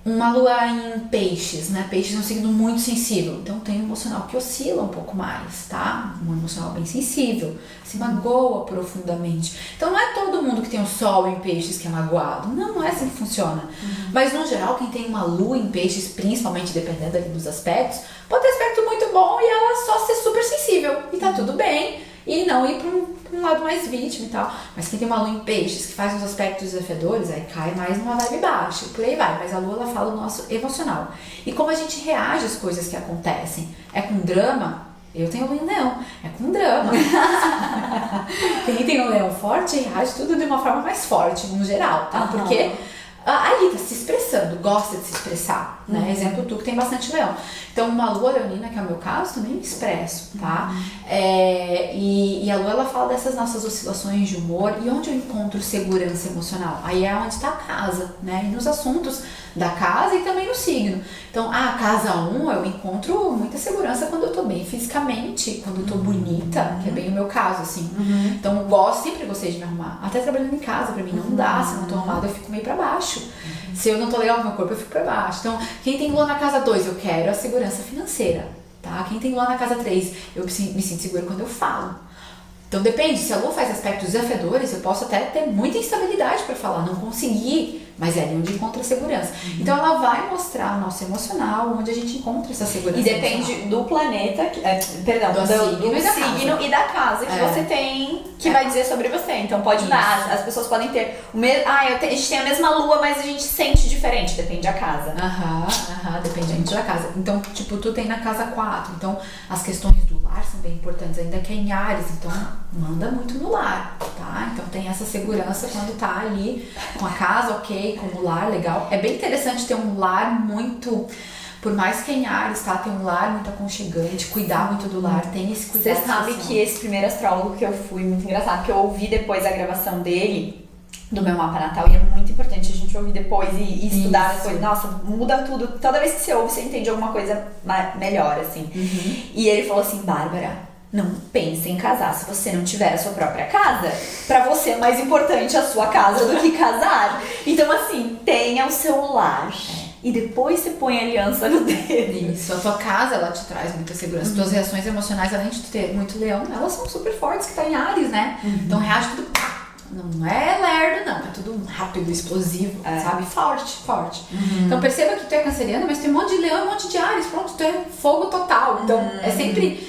uma lua em peixes, né? Peixes é um signo muito sensível, então tem um emocional que oscila um pouco mais, tá? Um emocional bem sensível, se magoa profundamente. Então não é todo mundo que tem o Sol em peixes que é magoado, não é assim que funciona. Mas no geral, quem tem uma lua em peixes, principalmente dependendo ali dos aspectos, pode ter aspecto muito bom e ela só ser super sensível e tá tudo bem. E não ir pra um lado mais vítima e tal. Mas quem tem uma lua em peixes, que faz uns aspectos desafiadores, aí cai mais numa vibe baixa, por aí vai. Mas a lua, ela fala o nosso emocional. E como a gente reage às coisas que acontecem. É com drama? Eu tenho lua em leão. É com drama. Quem tem um leão forte, reage tudo de uma forma mais forte, no geral, tá? Porque ali tá se expressando, gosta de se expressar, né? Exemplo, tu que tem bastante leão. Então, uma lua leonina, que é o meu caso, também me expresso, tá? E a lua, ela fala dessas nossas oscilações de humor e onde eu encontro segurança emocional. Aí é onde tá a casa, né? E nos assuntos da casa e também no signo. Então, a casa 1, eu encontro muita segurança quando eu tô bem fisicamente, quando eu tô bonita, que é bem o meu caso, assim. Então, eu sempre gostei de me arrumar. Até trabalhando em casa, pra mim não dá. Se eu não tô arrumada, eu fico meio pra baixo. Se eu não tô legal com o meu corpo, eu fico pra baixo. Então, quem tem lua na casa 2, eu quero a segurança financeira, tá? Quem tem lua na casa 3, eu me sinto segura quando eu falo. Então depende, se a lua faz aspectos desafiadores, eu posso até ter muita instabilidade para falar, não conseguir, mas é ali onde encontra a segurança. Então ela vai mostrar o nosso emocional, onde a gente encontra essa segurança. E depende do planeta, do signo e da casa que você tem, que vai dizer sobre você. Então pode dar, as pessoas podem ter o mesmo. A gente tem a mesma lua, mas a gente sente diferente, depende da casa. Depende muito da casa. Então, tipo, tu tem na casa 4, então as questões do lar são bem importantes, ainda que é em Áries, então manda muito no lar, tá? Então tem essa segurança quando tá ali com a casa, ok, com o lar, legal. É bem interessante ter um lar muito, por mais que em Áries, tá? Ter um lar muito aconchegante, cuidar muito do lar, tem esse cuidado. Você sabe que esse primeiro astrólogo que eu fui, muito engraçado, porque eu ouvi depois a gravação dele, do meu mapa natal, e é muito importante a gente ouvir depois e estudar depois. Nossa, muda tudo. Toda vez que você ouve, você entende alguma coisa melhor, assim. E ele falou assim, Bárbara, não pense em casar se você não tiver a sua própria casa. Pra você é mais importante a sua casa do que casar. Então, assim, tenha o seu lar. E depois você põe a aliança no dedo. Isso, a tua casa, ela te traz muita segurança. Tuas reações emocionais, além de ter muito leão, elas são super fortes, que tá em Áries, né? Então reage tudo... Não é lerdo, não. É tudo rápido, explosivo, sabe? Forte. Então perceba que tu é canceriano, mas tem um monte de leão e um monte de Áries. Pronto, tu é fogo total. Então é sempre...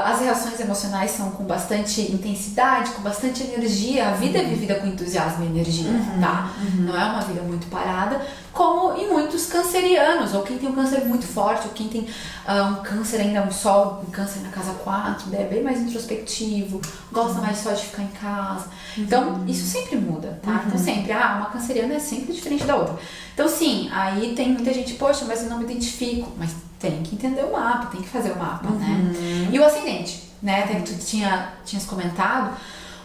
as reações emocionais são com bastante intensidade, com bastante energia. A vida é vivida com entusiasmo e energia, tá? Não é uma vida muito parada, como em muitos cancerianos, ou quem tem um câncer muito forte, ou quem tem um câncer ainda, um sol, um câncer na casa 4, é bem mais introspectivo, gosta mais só de ficar em casa. Então, isso sempre muda, tá? Então, sempre, uma canceriana é sempre diferente da outra. Então, sim, aí tem muita gente, poxa, mas eu não me identifico. Mas tem que entender o mapa, tem que fazer o mapa, né? E o ascendente, né? Até que tu tinhas comentado,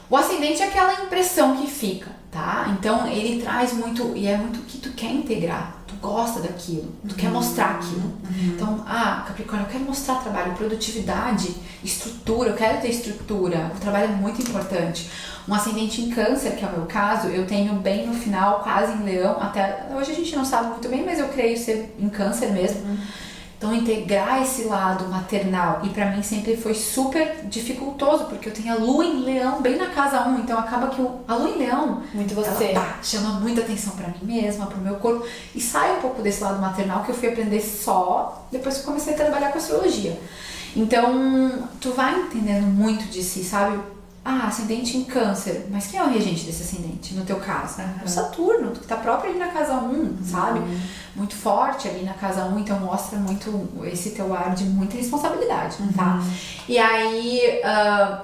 o ascendente é aquela impressão que fica, tá? Então, ele traz muito, e é muito o que tu quer integrar. Tu gosta daquilo, tu quer mostrar aquilo. Então, Capricórnio, eu quero mostrar trabalho, produtividade, estrutura, eu quero ter estrutura. O trabalho é muito importante. Um ascendente em câncer, que é o meu caso, eu tenho bem no final, quase em leão, até hoje a gente não sabe muito bem, mas eu creio ser em câncer mesmo. Então, integrar esse lado maternal, e pra mim sempre foi super dificultoso, porque eu tenho a lua em leão bem na casa 1, então acaba que a lua em leão, muito você, ela, chama muita atenção pra mim mesma, pro meu corpo, e sai um pouco desse lado maternal que eu fui aprender só depois que eu comecei a trabalhar com astrologia. Então, tu vai entendendo muito de si, sabe? ascendente em câncer. Mas quem é o regente desse ascendente, no teu caso? O Saturno, que tá próprio ali na casa 1, sabe? Muito forte ali na casa 1, então mostra muito esse teu ar de muita responsabilidade, tá? E aí,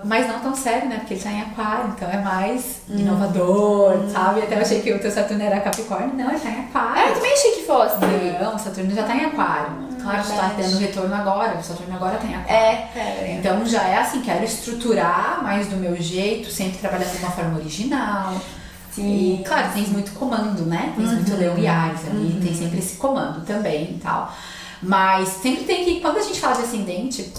mas não tão sério, né? Porque ele tá em aquário, então é mais inovador, sabe? Até eu achei que o teu Saturno era Capricórnio. Não, ele tá em aquário. Eu também achei que fosse. Não, o Saturno já tá em aquário. Claro que tá tendo retorno agora, o Saturno agora tá em aquário. Então já é assim, quero estruturar mais do meu jeito, sempre trabalhando de uma forma original. Sim. E claro, tens muito comando, né? Tens muito Leão e Áries ali, tem sempre esse comando também e tal. Mas sempre tem que, quando a gente fala de ascendente,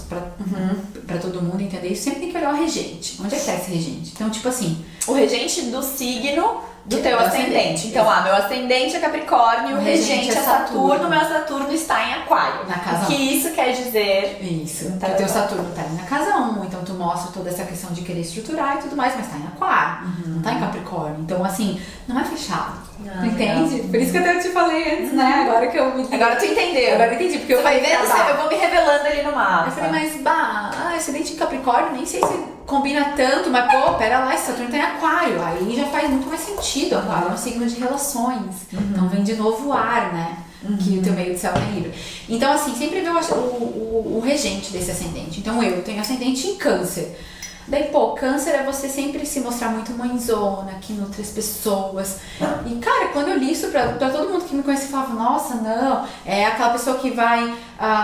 pra todo mundo entender isso, sempre tem que olhar o regente. Onde é que tá esse regente? Então, tipo assim, o regente do signo do teu ascendente. Então, meu ascendente é Capricórnio, o regente é Saturno, meu Saturno está em Aquário. Na casa 1. O que isso quer dizer? Isso. O teu Saturno tá ali na casa 1, então tu mostra toda essa questão de querer estruturar e tudo mais, mas tá em Aquário, não tá em Capricórnio. Então, assim, não é fechado. Tu entende? Por isso que até eu te falei antes, né? Agora que eu me... Agora tu entendeu. Agora eu entendi, porque você vai vendo, eu vou me revelando ali no mapa. Eu falei, mas ascendente em Capricórnio, nem sei se combina tanto, mas pô, pera lá, esse Saturno tá em Aquário, aí já faz muito mais sentido. Aquário é um signo de relações, então vem de novo o ar, né? Que o teu meio do céu é Libra. Então, assim, sempre vê o regente desse ascendente. Então, eu tenho ascendente em Câncer. Daí, pô, Câncer é você sempre se mostrar muito mãezona, que nutre as pessoas. E, cara, quando eu li isso pra todo mundo que me conhece, falava, nossa, não, é aquela pessoa que vai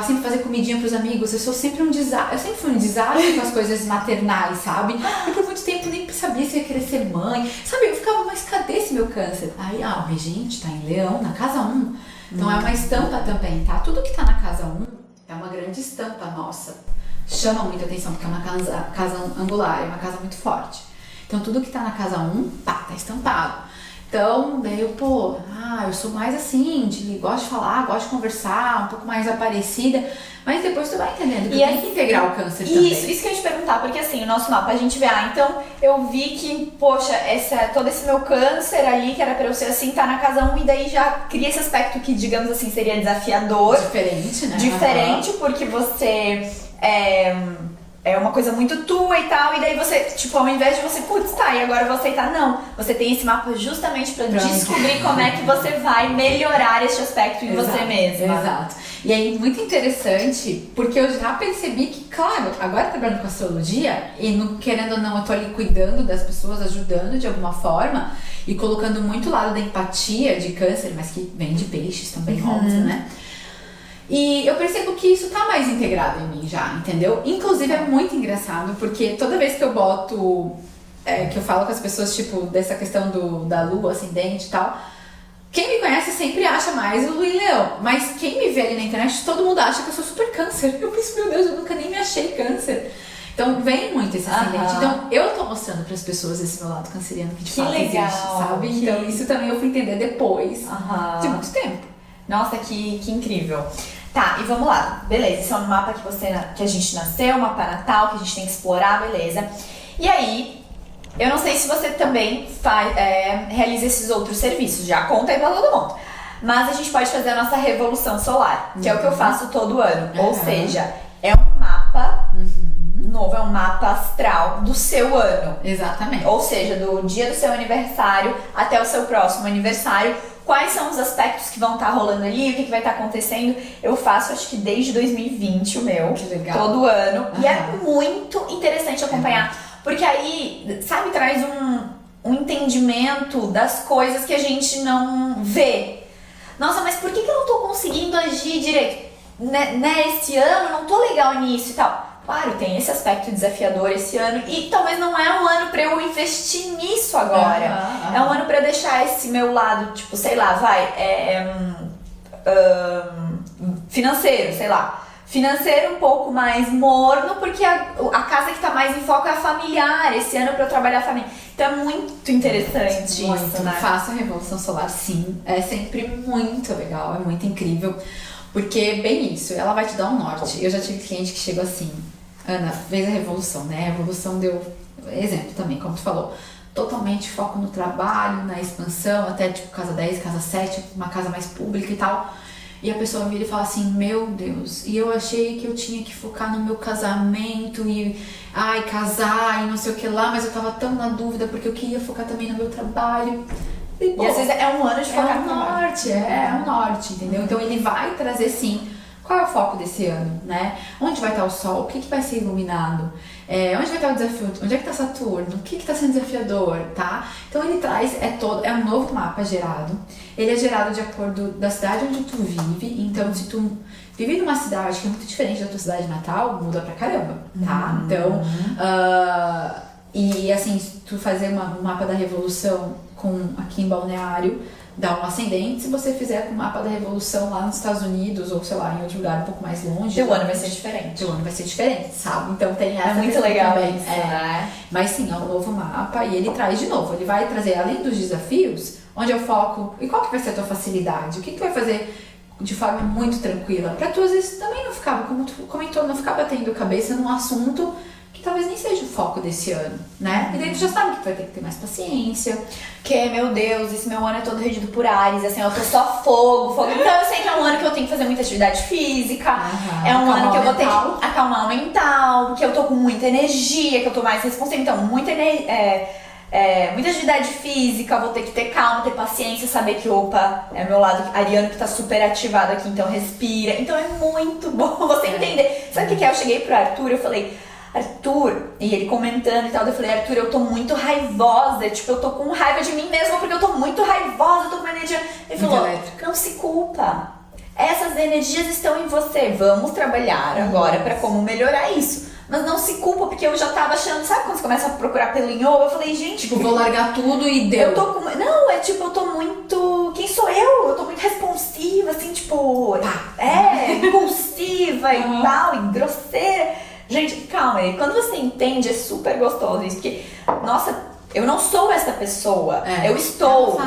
sempre fazer comidinha pros amigos. Eu sou sempre um desastre. Eu sempre fui um desastre com as coisas maternais, sabe? E por muito tempo nem sabia se eu ia querer ser mãe. Sabe, eu ficava, mas cadê esse meu Câncer? Aí, o regente tá em Leão, na casa 1. Então, é uma estampa também, tá? Tudo que tá na casa 1 é uma grande estampa nossa. Chama muita atenção, porque é uma casa angular, é uma casa muito forte. Então, tudo que tá na casa 1, tá estampado. Então, daí eu, eu sou mais assim, gosto de falar, gosto de conversar, um pouco mais aparecida, mas depois tu vai entendendo que tem que integrar o Câncer também. Isso que eu ia te perguntar, porque assim, o nosso mapa, a gente vê, então eu vi que, poxa, todo esse meu Câncer ali, que era pra eu ser assim, tá na casa 1, e daí já cria esse aspecto que, digamos assim, seria desafiador. Diferente, né? Diferente, porque você... É uma coisa muito tua e tal, e daí você, tipo, ao invés de você, e agora eu vou aceitar, não. Você tem esse mapa justamente pra descobrir como é que você vai melhorar esse aspecto em você mesma. Exato. E aí, muito interessante, porque eu já percebi que, claro, agora trabalhando com astrologia, e querendo ou não, eu tô ali cuidando das pessoas, ajudando de alguma forma, e colocando muito o lado da empatia de Câncer, mas que vem de Peixes também, óbvio, né? E eu percebo que isso tá mais integrado em mim já, entendeu? Inclusive é muito engraçado, porque toda vez que eu boto, que eu falo com as pessoas, tipo, dessa questão da lua, ascendente e tal, quem me conhece sempre acha mais o Luís Leão, mas quem me vê ali na internet, todo mundo acha que eu sou super Câncer. Eu penso, meu Deus, eu nunca nem me achei Câncer. Então vem muito esse ascendente. Então eu tô mostrando pras pessoas esse meu lado canceriano que de fato existe, sabe? Então isso também eu fui entender depois de muito tempo. Nossa, que incrível. Tá, e vamos lá. Beleza, esse é um mapa que a gente nasceu, mapa natal, que a gente tem que explorar, beleza. E aí, eu não sei se você também realiza esses outros serviços, já conta aí pra todo mundo. Mas a gente pode fazer a nossa revolução solar, que é o que eu faço todo ano. Ou seja, é um mapa novo, é um mapa astral do seu ano. Exatamente. Ou seja, do dia do seu aniversário até o seu próximo aniversário. Quais são os aspectos que vão estar rolando ali, o que vai estar acontecendo. Eu faço, acho que desde 2020 o meu, que legal. Todo ano. E é muito interessante acompanhar, porque aí, sabe, traz um entendimento das coisas que a gente não vê. Nossa, mas por que eu não tô conseguindo agir direito? Esse ano, não tô legal nisso e tal. Claro, tem esse aspecto desafiador esse ano e talvez não é um ano pra eu investir nisso agora. É um ano pra eu deixar esse meu lado, tipo, sei lá, financeiro, sei lá. Financeiro um pouco mais morno, porque a casa que tá mais em foco é a familiar. Esse ano pra eu trabalhar a família. Então é muito interessante isso, né? Faça a Revolução Solar, sim. É sempre muito legal, é muito incrível. Porque, bem isso, ela vai te dar um norte. Eu já tive cliente que chegou assim, Ana, fez a revolução, né? A revolução deu exemplo também, como tu falou. Totalmente foco no trabalho, na expansão, até tipo casa 10, casa 7, uma casa mais pública e tal. e a pessoa vira e fala assim, meu Deus, e eu achei que eu tinha que focar no meu casamento e casar e não sei o que lá, mas eu tava tão na dúvida porque eu queria focar também no meu trabalho. E às vezes é um ano de focar no norte, é o norte, entendeu? Então ele vai trazer sim, qual é o foco desse ano, né? Onde vai estar o sol? O que vai ser iluminado? Onde vai estar o desafio? Onde é que está Saturno? O que está sendo desafiador, tá? Então ele traz, é um novo mapa gerado. Ele é gerado de acordo da cidade onde tu vive. Então se tu vive numa cidade que é muito diferente da tua cidade natal, muda pra caramba, tá? Então, e assim, se tu fazer um mapa da revolução aqui em Balneário, dá um ascendente. Se você fizer com o mapa da revolução lá nos Estados Unidos ou sei lá, em outro lugar um pouco mais longe, teu ano vai ser diferente. Teu ano vai ser diferente, sabe? Então tem essa muito legal também. Isso, né? Mas sim, é um novo mapa e ele traz de novo, ele vai trazer além dos desafios, onde eu foco e qual que vai ser a tua facilidade, o que tu vai fazer de forma muito tranquila, pra tu às vezes também não ficar, como tu comentou, não ficar batendo cabeça num assunto que talvez nem seja o foco desse ano, né? E daí tu já sabe que tu vai ter que ter mais paciência. Que, meu Deus, esse meu ano é todo regido por Áries, assim, eu tô só fogo. Então eu sei que é um ano que eu tenho que fazer muita atividade física, é um ano que eu vou ter que acalmar o mental, que eu tô com muita energia, que eu tô mais responsável. Então, muita atividade física, vou ter que ter calma, ter paciência, saber que, é meu lado ariano que tá super ativado aqui, então respira. Então é muito bom você entender. Sabe o que é? Eu cheguei pro Arthur, eu falei, Arthur, e ele comentando e tal, eu falei, Arthur, eu tô muito raivosa, tipo, eu tô com raiva de mim mesma porque eu tô muito raivosa, eu tô com uma energia. Ele falou, não se culpa, essas energias estão em você, vamos trabalhar agora pra como melhorar isso. Mas não se culpa, porque eu já tava achando, sabe quando você começa a procurar pelo em ovo? Eu falei, gente, tipo, vou largar tudo e deu. Eu tô com... Não, é tipo, eu tô muito... Quem sou eu? Eu tô muito responsiva, assim, tipo... impulsiva e tal, e grosseira. Gente, calma aí. Quando você entende, é super gostoso isso. Porque, nossa, eu não sou essa pessoa. Eu estou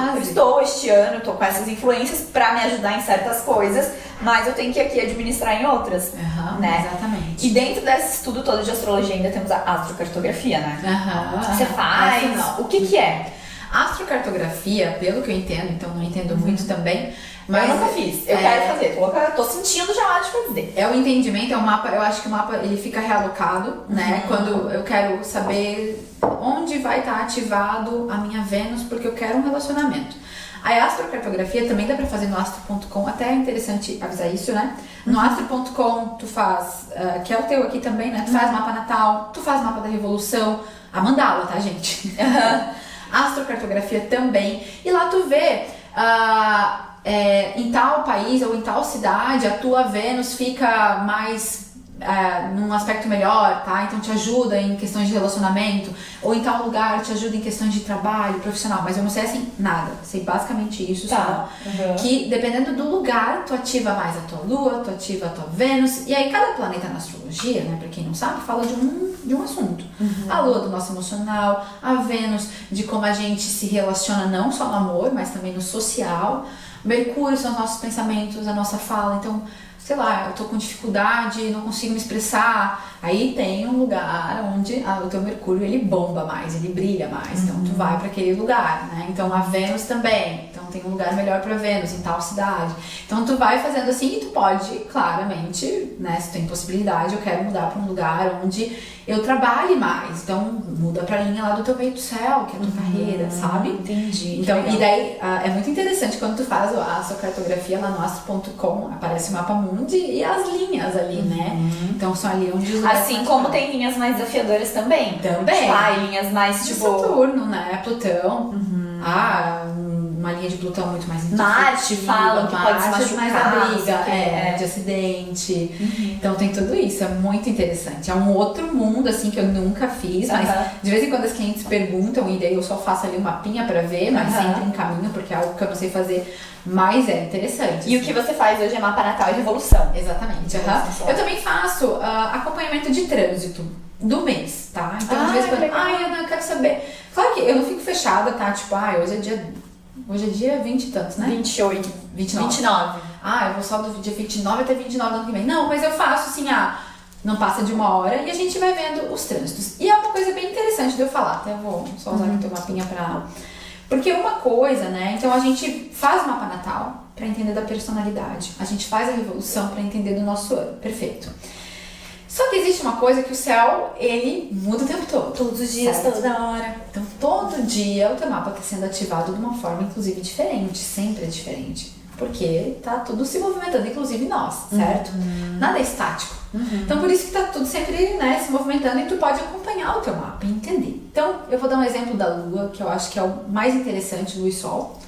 este ano, eu tô com essas influências pra me ajudar em certas coisas, mas eu tenho que aqui administrar em outras, né? Exatamente. E dentro desse estudo todo de astrologia ainda temos a astrocartografia, né? Você faz? O que é? Astrocartografia, pelo que eu entendo, então não entendo muito também, mas eu nunca fiz, eu quero fazer, tô sentindo já hora de fazer. É o entendimento, é o mapa, eu acho que o mapa ele fica realocado, né? Quando eu quero saber onde vai estar ativado a minha Vênus, porque eu quero um relacionamento. A astrocartografia também dá pra fazer no astro.com, até é interessante avisar isso, né? No astro.com tu faz, que é o teu aqui também, né? Tu faz mapa natal, tu faz mapa da revolução, a mandala, tá, gente? Astrocartografia também, e lá tu vê em tal país ou em tal cidade a tua Vênus fica mais num aspecto melhor, tá? Então te ajuda em questões de relacionamento, ou em tal lugar te ajuda em questões de trabalho profissional, mas eu não sei assim nada, sei basicamente isso, só que dependendo do lugar tu ativa mais a tua Lua, tu ativa a tua Vênus, e aí cada planeta na astrologia, né, pra quem não sabe, fala de um assunto. A Lua do nosso emocional, a Vênus de como a gente se relaciona não só no amor, mas também no social. Mercúrio são os nossos pensamentos, a nossa fala, então sei lá, eu tô com dificuldade, não consigo me expressar, aí tem um lugar onde o teu Mercúrio ele bomba mais, ele brilha mais, então tu vai para aquele lugar, né? Então a Vênus também, então tem um lugar melhor para Vênus em tal cidade, então tu vai fazendo assim e tu pode claramente, né, se tem possibilidade, eu quero mudar para um lugar onde eu trabalhe mais, então muda pra linha lá do teu meio do céu, que é a tua carreira, sabe? Entendi. Então, e daí é muito interessante quando tu faz a sua cartografia lá no astro.com, aparece o mapa mundi e as linhas ali, né? Então são ali onde os assim como tem linhas mais desafiadoras também. Também. Linhas mais tipo Saturno, né? Plutão. Uma linha de Plutão muito mais Marte falam que pode se machucar, mais a briga, de acidente. Então tem tudo isso, é muito interessante. É um outro mundo, assim, que eu nunca fiz, mas de vez em quando as clientes perguntam e daí eu só faço ali um mapinha pra ver, mas sempre em caminho, porque é algo que eu não sei fazer, mas é interessante. E o que você faz hoje é mapa natal e revolução. Exatamente. Eu também faço acompanhamento de trânsito do mês, tá? Então de vez em quando, eu quero saber. Claro que eu não fico fechada, tá? Tipo, hoje é dia 20 e tantos, né? 28. 29. Eu vou só do dia 29 até 29 do ano que vem. Não, mas eu faço assim, não passa de 1 hora e a gente vai vendo os trânsitos. E é uma coisa bem interessante de eu falar, até vou só usar aqui o teu mapinha Porque uma coisa, né? Então a gente faz o mapa natal para entender da personalidade. A gente faz a revolução para entender do nosso ano. Perfeito. Só que existe uma coisa que o céu, ele muda o tempo todo. Todos os dias, certo? toda hora. Então todo dia o teu mapa está sendo ativado de uma forma, inclusive, diferente. Sempre é diferente. Porque tá tudo se movimentando, inclusive nós, certo? Nada é estático. Então por isso que tá tudo sempre, né, se movimentando e tu pode acompanhar o teu mapa e entender. Então eu vou dar um exemplo da Lua, que eu acho que é o mais interessante, Lua e Sol,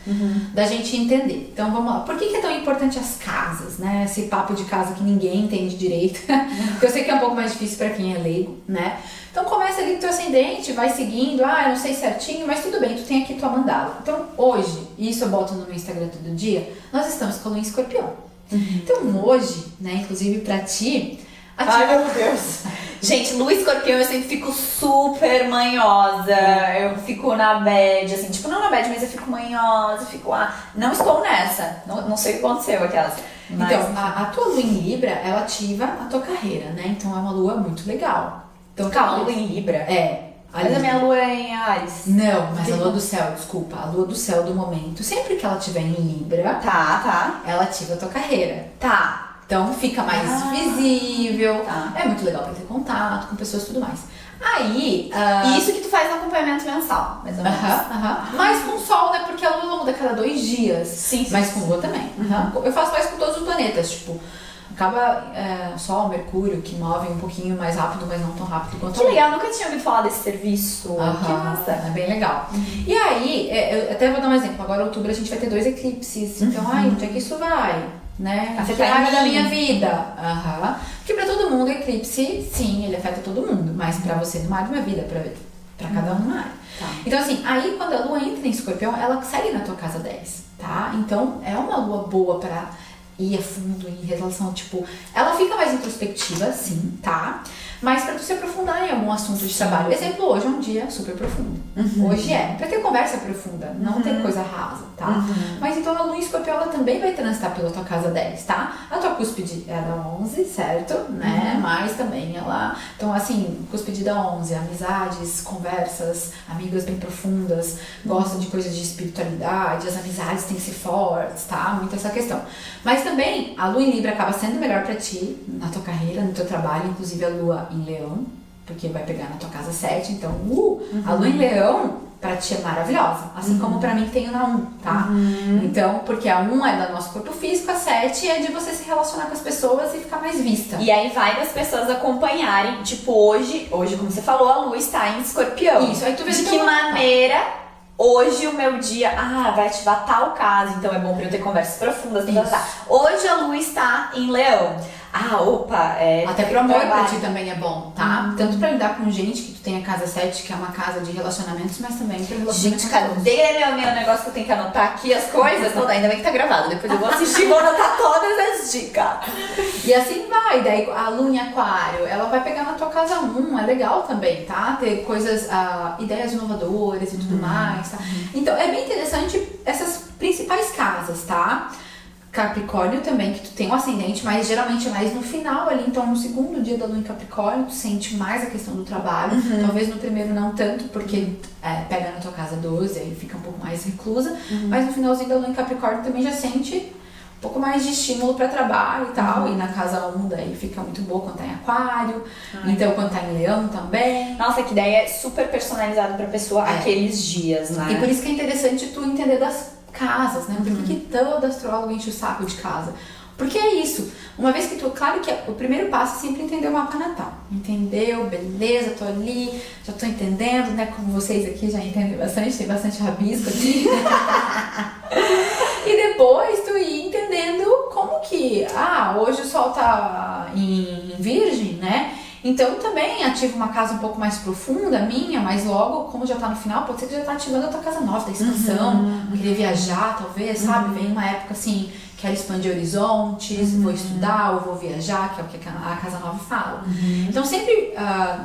da gente entender. Então vamos lá. Por que é tão importante as casas, né? Esse papo de casa que ninguém entende direito. Porque eu sei que é um pouco mais difícil para quem é leigo, né? Então começa ali com o teu ascendente, vai seguindo, eu não sei certinho, mas tudo bem, tu tem aqui tua mandala. Então hoje, e isso eu boto no meu Instagram todo dia, nós estamos com a Lua em Escorpião. Então hoje, né, inclusive pra ti, Ai, meu Deus. Gente, Lua Escorpião eu sempre fico super manhosa. Eu fico na bad, assim, tipo, não na bad, mas eu fico manhosa, fico não estou nessa. Não sei o que aconteceu, aquelas. Mas... Então, a tua Lua em Libra, ela ativa a tua carreira, né? Então é uma Lua muito legal. Então, calma, Lua em Libra? É. Mas a minha Lua é em Áries. Não, mas a Lua do Céu, desculpa. A Lua do Céu do momento, sempre que ela estiver em Libra, Tá. ela ativa a tua carreira. Tá. Então fica mais visível. Tá. É muito legal pra ter contato com pessoas e tudo mais. Aí. E isso que tu faz no acompanhamento mensal, mais ou menos. Mas com Sol, né? Porque a Lua muda a cada 2 dias. Sim. Mas com Lua também. Eu faço mais com todos os planetas. Tipo, acaba Sol, Mercúrio, que move um pouquinho mais rápido, mas não tão rápido quanto Que legal, nunca tinha ouvido falar desse serviço. Que massa. É bem legal. E aí, eu até vou dar um exemplo. Agora, em outubro, a gente vai ter 2 eclipses. Então, onde é que isso vai? Né? Afetar a área em da mim. minha vida. Porque pra todo mundo, eclipse, sim, ele afeta todo mundo. Mas pra você, numa área da minha vida, pra cada um numa área. Tá. Então, assim, aí quando a Lua entra em Escorpião, ela segue na tua casa 10, tá? Então, é uma Lua boa pra ir a fundo em relação, tipo... Ela fica mais introspectiva, sim, tá? Mas pra tu se aprofundar em algum assunto de trabalho. Exemplo, hoje é um dia super profundo. Hoje é. Pra ter conversa profunda, não ter coisa rasa, tá? Mas então a Lua em Escorpião, ela também vai transitar pela tua casa 10, tá? A tua cúspide é da 11, certo? Né? Mas também ela... Então, assim, cúspide da 11, amizades, conversas, amigas bem profundas, gosta de coisas de espiritualidade, as amizades têm que ser fortes, tá? Muito essa questão. Mas também, a Lua em Libra acaba sendo melhor pra ti, na tua carreira, no teu trabalho, inclusive a Lua em Leão, porque vai pegar na tua casa 7, então, a Lua em Leão, pra ti é maravilhosa, assim como pra mim tem na 1, tá? Então, porque a 1 é do nosso corpo físico, a 7 é de você se relacionar com as pessoas e ficar mais vista. E aí vai das pessoas acompanharem, tipo, hoje, como você falou, a Lua está em Escorpião. Isso, aí tu vê de que maneira hoje o meu dia, vai ativar tal caso, então é bom pra eu ter conversas profundas, tá. Hoje a Lua está em Leão. Até pro amor pra ti também é bom, tá? Tanto pra lidar com gente que tu tem a casa 7, que é uma casa de relacionamentos, mas também pro relacionamento. Gente, cadê meu negócio que eu tenho que anotar aqui as coisas? Ainda bem que tá gravado, depois eu vou assistir e vou anotar todas as dicas. E assim vai, daí a Lua em Aquário, ela vai pegar na tua casa 1, é legal também, tá? Ter coisas, ideias inovadoras e tudo mais, tá? Então é bem interessante essas principais casas, tá? Capricórnio também, que tu tem um ascendente, mas geralmente é mais no final ali, então no segundo dia da Lua em Capricórnio, tu sente mais a questão do trabalho, talvez no primeiro não tanto, porque pega na tua casa 12, aí fica um pouco mais reclusa, mas no finalzinho da Lua em Capricórnio também já sente um pouco mais de estímulo para trabalho e tal, e na casa 1 daí fica muito boa quando tá em Aquário, então quando tá em Leão também. Nossa, que ideia, é super personalizado pra pessoa aqueles dias, né? E por isso que é interessante tu entender das casas, né? Por que todo astrólogo enche o saco de casa? Porque é isso. Uma vez que tu... Claro que o primeiro passo é sempre entender o mapa natal. Entendeu? Beleza, tô ali, já tô entendendo, né? Como vocês aqui já entendem bastante, tem bastante rabisco aqui. E depois tu ir entendendo como que... hoje o Sol tá em Virgem, né? Então também ativa uma casa um pouco mais profunda, minha, mas logo, como já tá no final, pode ser que já tá ativando a tua casa nova, da expansão, querer viajar, talvez, sabe? Vem uma época assim, quero expandir horizontes, vou estudar ou vou viajar, que é o que a casa nova fala. Então sempre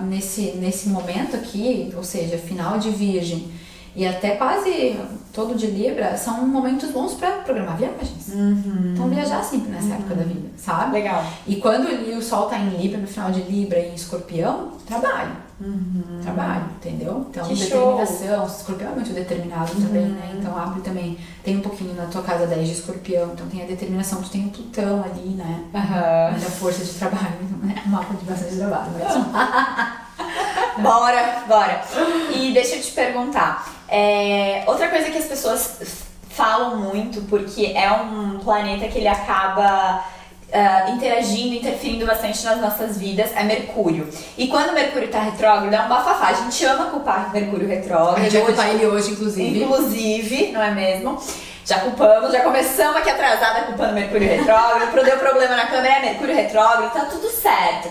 nesse momento aqui, ou seja, final de Virgem e até quase todo de Libra, são momentos bons pra programar viagens. Então viajar sempre nessa época da vida, sabe? Legal. E quando o Sol tá em Libra, no final de Libra e em Escorpião, trabalho. trabalho, entendeu? Então, Que determinação, Escorpião é muito determinado também, né? Então, abre também, tem um pouquinho na tua casa 10 de Escorpião, então tem a determinação, tu tem o Plutão ali, né? Da força de trabalho, né? Um mapa de bastante trabalho, mas... Bora! E deixa eu te perguntar, outra coisa que as pessoas falam muito, porque é um planeta que ele acaba interagindo, interferindo bastante nas nossas vidas, é Mercúrio. E quando Mercúrio tá retrógrado, é um bafafá. A gente ama culpar Mercúrio retrógrado. A gente vai culpar ele hoje, inclusive. Inclusive, não é mesmo? Já culpamos, já começamos aqui atrasada culpando Mercúrio retrógrado. Deu problema na câmera, é Mercúrio retrógrado, tá tudo certo.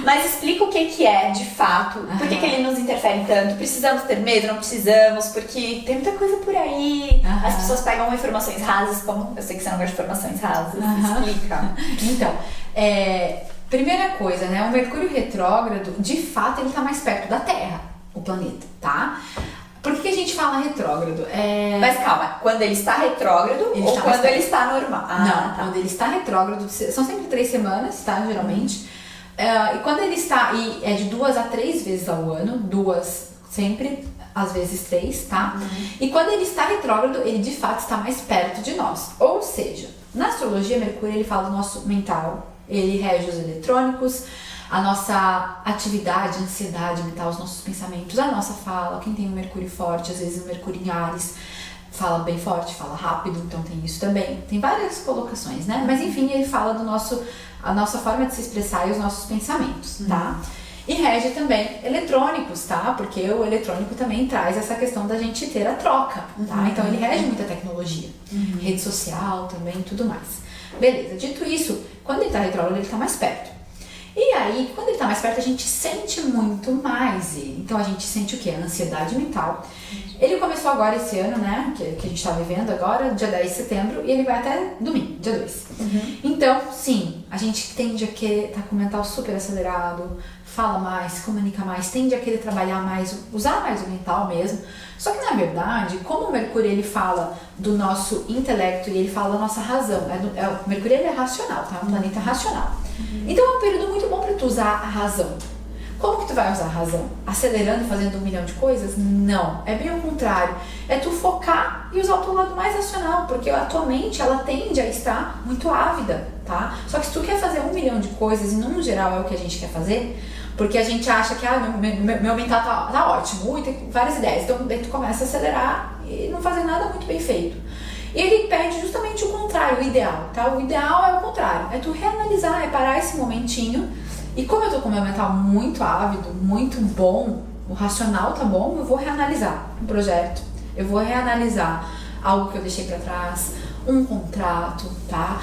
Mas explica o que é, de fato, por que ele nos interfere tanto. Precisamos ter medo, não precisamos, porque tem muita coisa por aí. As pessoas pegam informações rasas, como eu sei que você não gosta de informações rasas. Explica. Então, primeira coisa, né? O Mercúrio retrógrado, de fato, ele tá mais perto da Terra, o planeta, tá? Por que a gente fala retrógrado? Mas calma, quando ele está retrógrado ou quando ele está normal? Não, quando ele está retrógrado, são sempre 3 semanas, tá? Geralmente. E quando ele está, e é de 2 a 3 vezes ao ano, 2 sempre, às vezes 3, tá? E quando ele está retrógrado, ele de fato está mais perto de nós. Ou seja, na astrologia, Mercúrio ele fala do nosso mental, ele rege os eletrônicos, a nossa atividade, ansiedade mental, os nossos pensamentos, a nossa fala. Quem tem o Mercúrio forte, às vezes o Mercúrio em Áries, fala bem forte, fala rápido, então tem isso também. Tem várias colocações, né? Mas enfim, ele fala do a nossa forma de se expressar e os nossos pensamentos, tá? E rege também eletrônicos, tá? Porque o eletrônico também traz essa questão da gente ter a troca, tá? Então ele rege muita tecnologia, rede social também e tudo mais. Beleza, dito isso, quando ele tá retrógrado, ele tá mais perto. E aí, quando ele tá mais perto, a gente sente muito mais ele. Então a gente sente o quê? A ansiedade mental. Ele começou agora esse ano, né? Que a gente tá vivendo agora, dia 10 de setembro, e ele vai até domingo, dia 2. Então, sim, a gente tende a querer tá com o mental super acelerado, fala mais, se comunica mais, tende a querer trabalhar mais, usar mais o mental mesmo. Só que na verdade, como o Mercúrio ele fala do nosso intelecto e ele fala da nossa razão, o Mercúrio ele é racional, tá? É um planeta racional. Então é um período muito bom para tu usar a razão. Como que tu vai usar a razão? Acelerando e fazendo 1 milhão de coisas? Não, é bem ao contrário. É tu focar e usar o teu lado mais racional, porque a tua mente ela tende a estar muito ávida, tá? Só que se tu quer fazer 1 milhão de coisas e no geral é o que a gente quer fazer, porque a gente acha que meu mental tá ótimo, tem várias ideias, então daí tu começa a acelerar e não fazer nada muito bem feito. E ele pede justamente o contrário, o ideal, tá? O ideal é o contrário, é tu reanalisar, é parar esse momentinho. E como eu tô com o meu mental muito ávido, muito bom, o racional tá bom, eu vou reanalisar um projeto, eu vou reanalisar algo que eu deixei pra trás, um contrato, tá?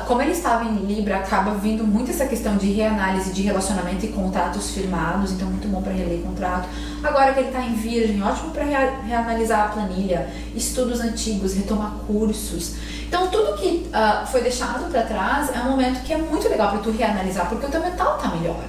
Como ele estava em Libra, acaba vindo muito essa questão de reanálise de relacionamento e contratos firmados, então muito bom para reler contrato. Agora que ele está em Virgem, ótimo para reanalisar a planilha, estudos antigos, retomar cursos. Então tudo que foi deixado para trás é um momento que é muito legal para tu reanalisar, porque o teu mental tá melhor.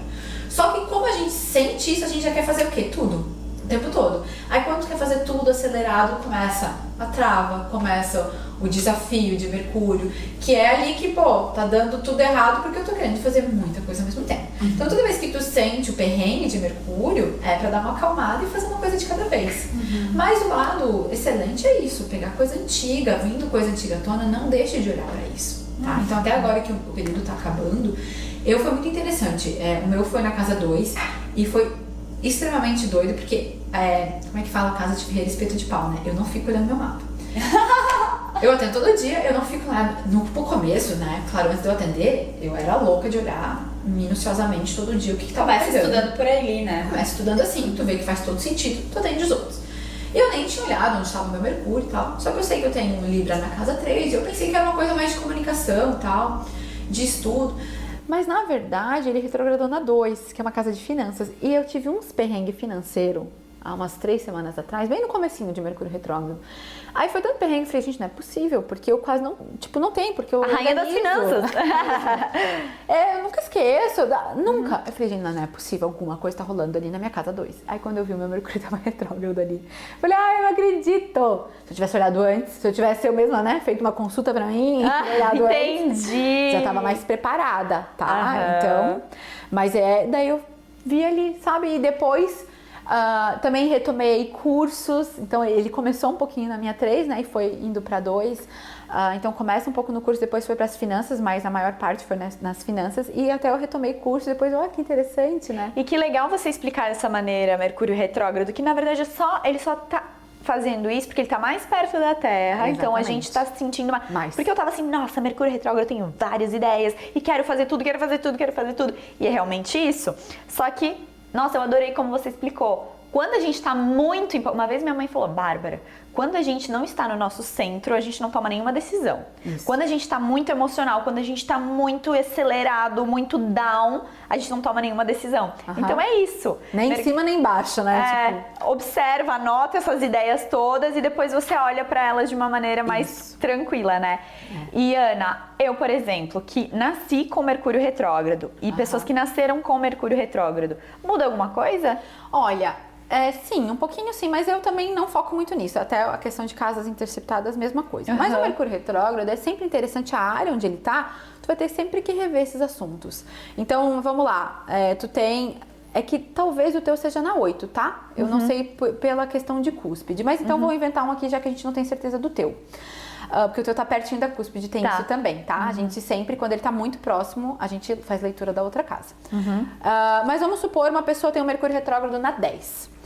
Só que como a gente sente isso, a gente já quer fazer o quê? Tudo. O tempo todo. Aí quando tu quer fazer tudo acelerado, começa a trava, começa o desafio de Mercúrio, que é ali que, tá dando tudo errado porque eu tô querendo fazer muita coisa ao mesmo tempo. Então toda vez que tu sente o perrengue de Mercúrio, é pra dar uma acalmada e fazer uma coisa de cada vez. Mas o lado excelente é isso, pegar coisa antiga, vindo coisa antiga à tona, não deixe de olhar pra isso, tá? Então até agora que o período tá acabando, foi muito interessante. O meu foi na casa 2 e foi extremamente doido, porque, como é que fala casa de ferreiro, espeto de pau, né? Eu não fico olhando meu mapa. Eu atendo todo dia, eu não fico lá no começo, né? Claro, antes de eu atender, eu era louca de olhar minuciosamente todo dia o que tava pegando. Começa estudando por ali, né? Começa estudando assim, tu vê que faz todo sentido, tu atende os outros. E eu nem tinha olhado onde estava o meu Mercúrio e tal, só que eu sei que eu tenho um Libra na casa 3, e eu pensei que era uma coisa mais de comunicação e tal, de estudo. Mas na verdade ele retrogradou na 2, que é uma casa de finanças. E eu tive uns perrengue financeiro há umas 3 semanas atrás, bem no comecinho de Mercúrio retrógrado. Aí foi tanto perrengue, eu falei, gente, não é possível, porque eu quase não tem, porque eu a rainha das finanças. Eu nunca esqueço, nunca. Eu falei, gente, não é possível, alguma coisa tá rolando ali na minha casa 2. Aí quando eu vi o meu Mercúrio tava retrógrado ali, eu falei, eu não acredito. Se eu tivesse olhado antes, se eu tivesse eu mesma, né, feito uma consulta pra mim, olhado entendi. Antes, já tava mais preparada, tá? Então, mas daí eu vi ali, sabe? E depois também retomei cursos. Então ele começou um pouquinho na minha 3, né? E foi indo para 2. Então começa um pouco no curso, depois foi para as finanças, mas a maior parte foi nas finanças. E até eu retomei curso, depois, olha que interessante, né? E que legal você explicar dessa maneira, Mercúrio retrógrado, que na verdade ele só tá fazendo isso porque ele tá mais perto da Terra, então a gente tá se sentindo mais. Porque eu tava assim, nossa, Mercúrio retrógrado, eu tenho várias ideias e quero fazer tudo. E é realmente isso. Só que, nossa, eu adorei como você explicou. Quando a gente tá muito... Uma vez minha mãe falou, Bárbara, quando a gente não está no nosso centro, a gente não toma nenhuma decisão. Isso. Quando a gente tá muito emocional, quando a gente tá muito acelerado, muito down, a gente não toma nenhuma decisão. Então é isso. Nem em cima nem embaixo, né? Observa, anota essas ideias todas e depois você olha pra elas de uma maneira mais tranquila, né? E Ana, eu, por exemplo, que nasci com Mercúrio retrógrado e pessoas que nasceram com Mercúrio retrógrado, muda alguma coisa? Olha... sim, um pouquinho sim, mas eu também não foco muito nisso. Até a questão de casas interceptadas, mesma coisa. Mas o Mercúrio retrógrado é sempre interessante, a área onde ele tá, tu vai ter sempre que rever esses assuntos. Então, vamos lá, tu tem... É que talvez o teu seja na 8, tá? Eu não sei pela questão de cúspide, mas então vou inventar um aqui, já que a gente não tem certeza do teu. Porque o teu tá pertinho da cúspide, tem isso também, tá? A gente sempre, quando ele tá muito próximo, a gente faz leitura da outra casa. Mas vamos supor, uma pessoa tem um Mercúrio retrógrado na 10.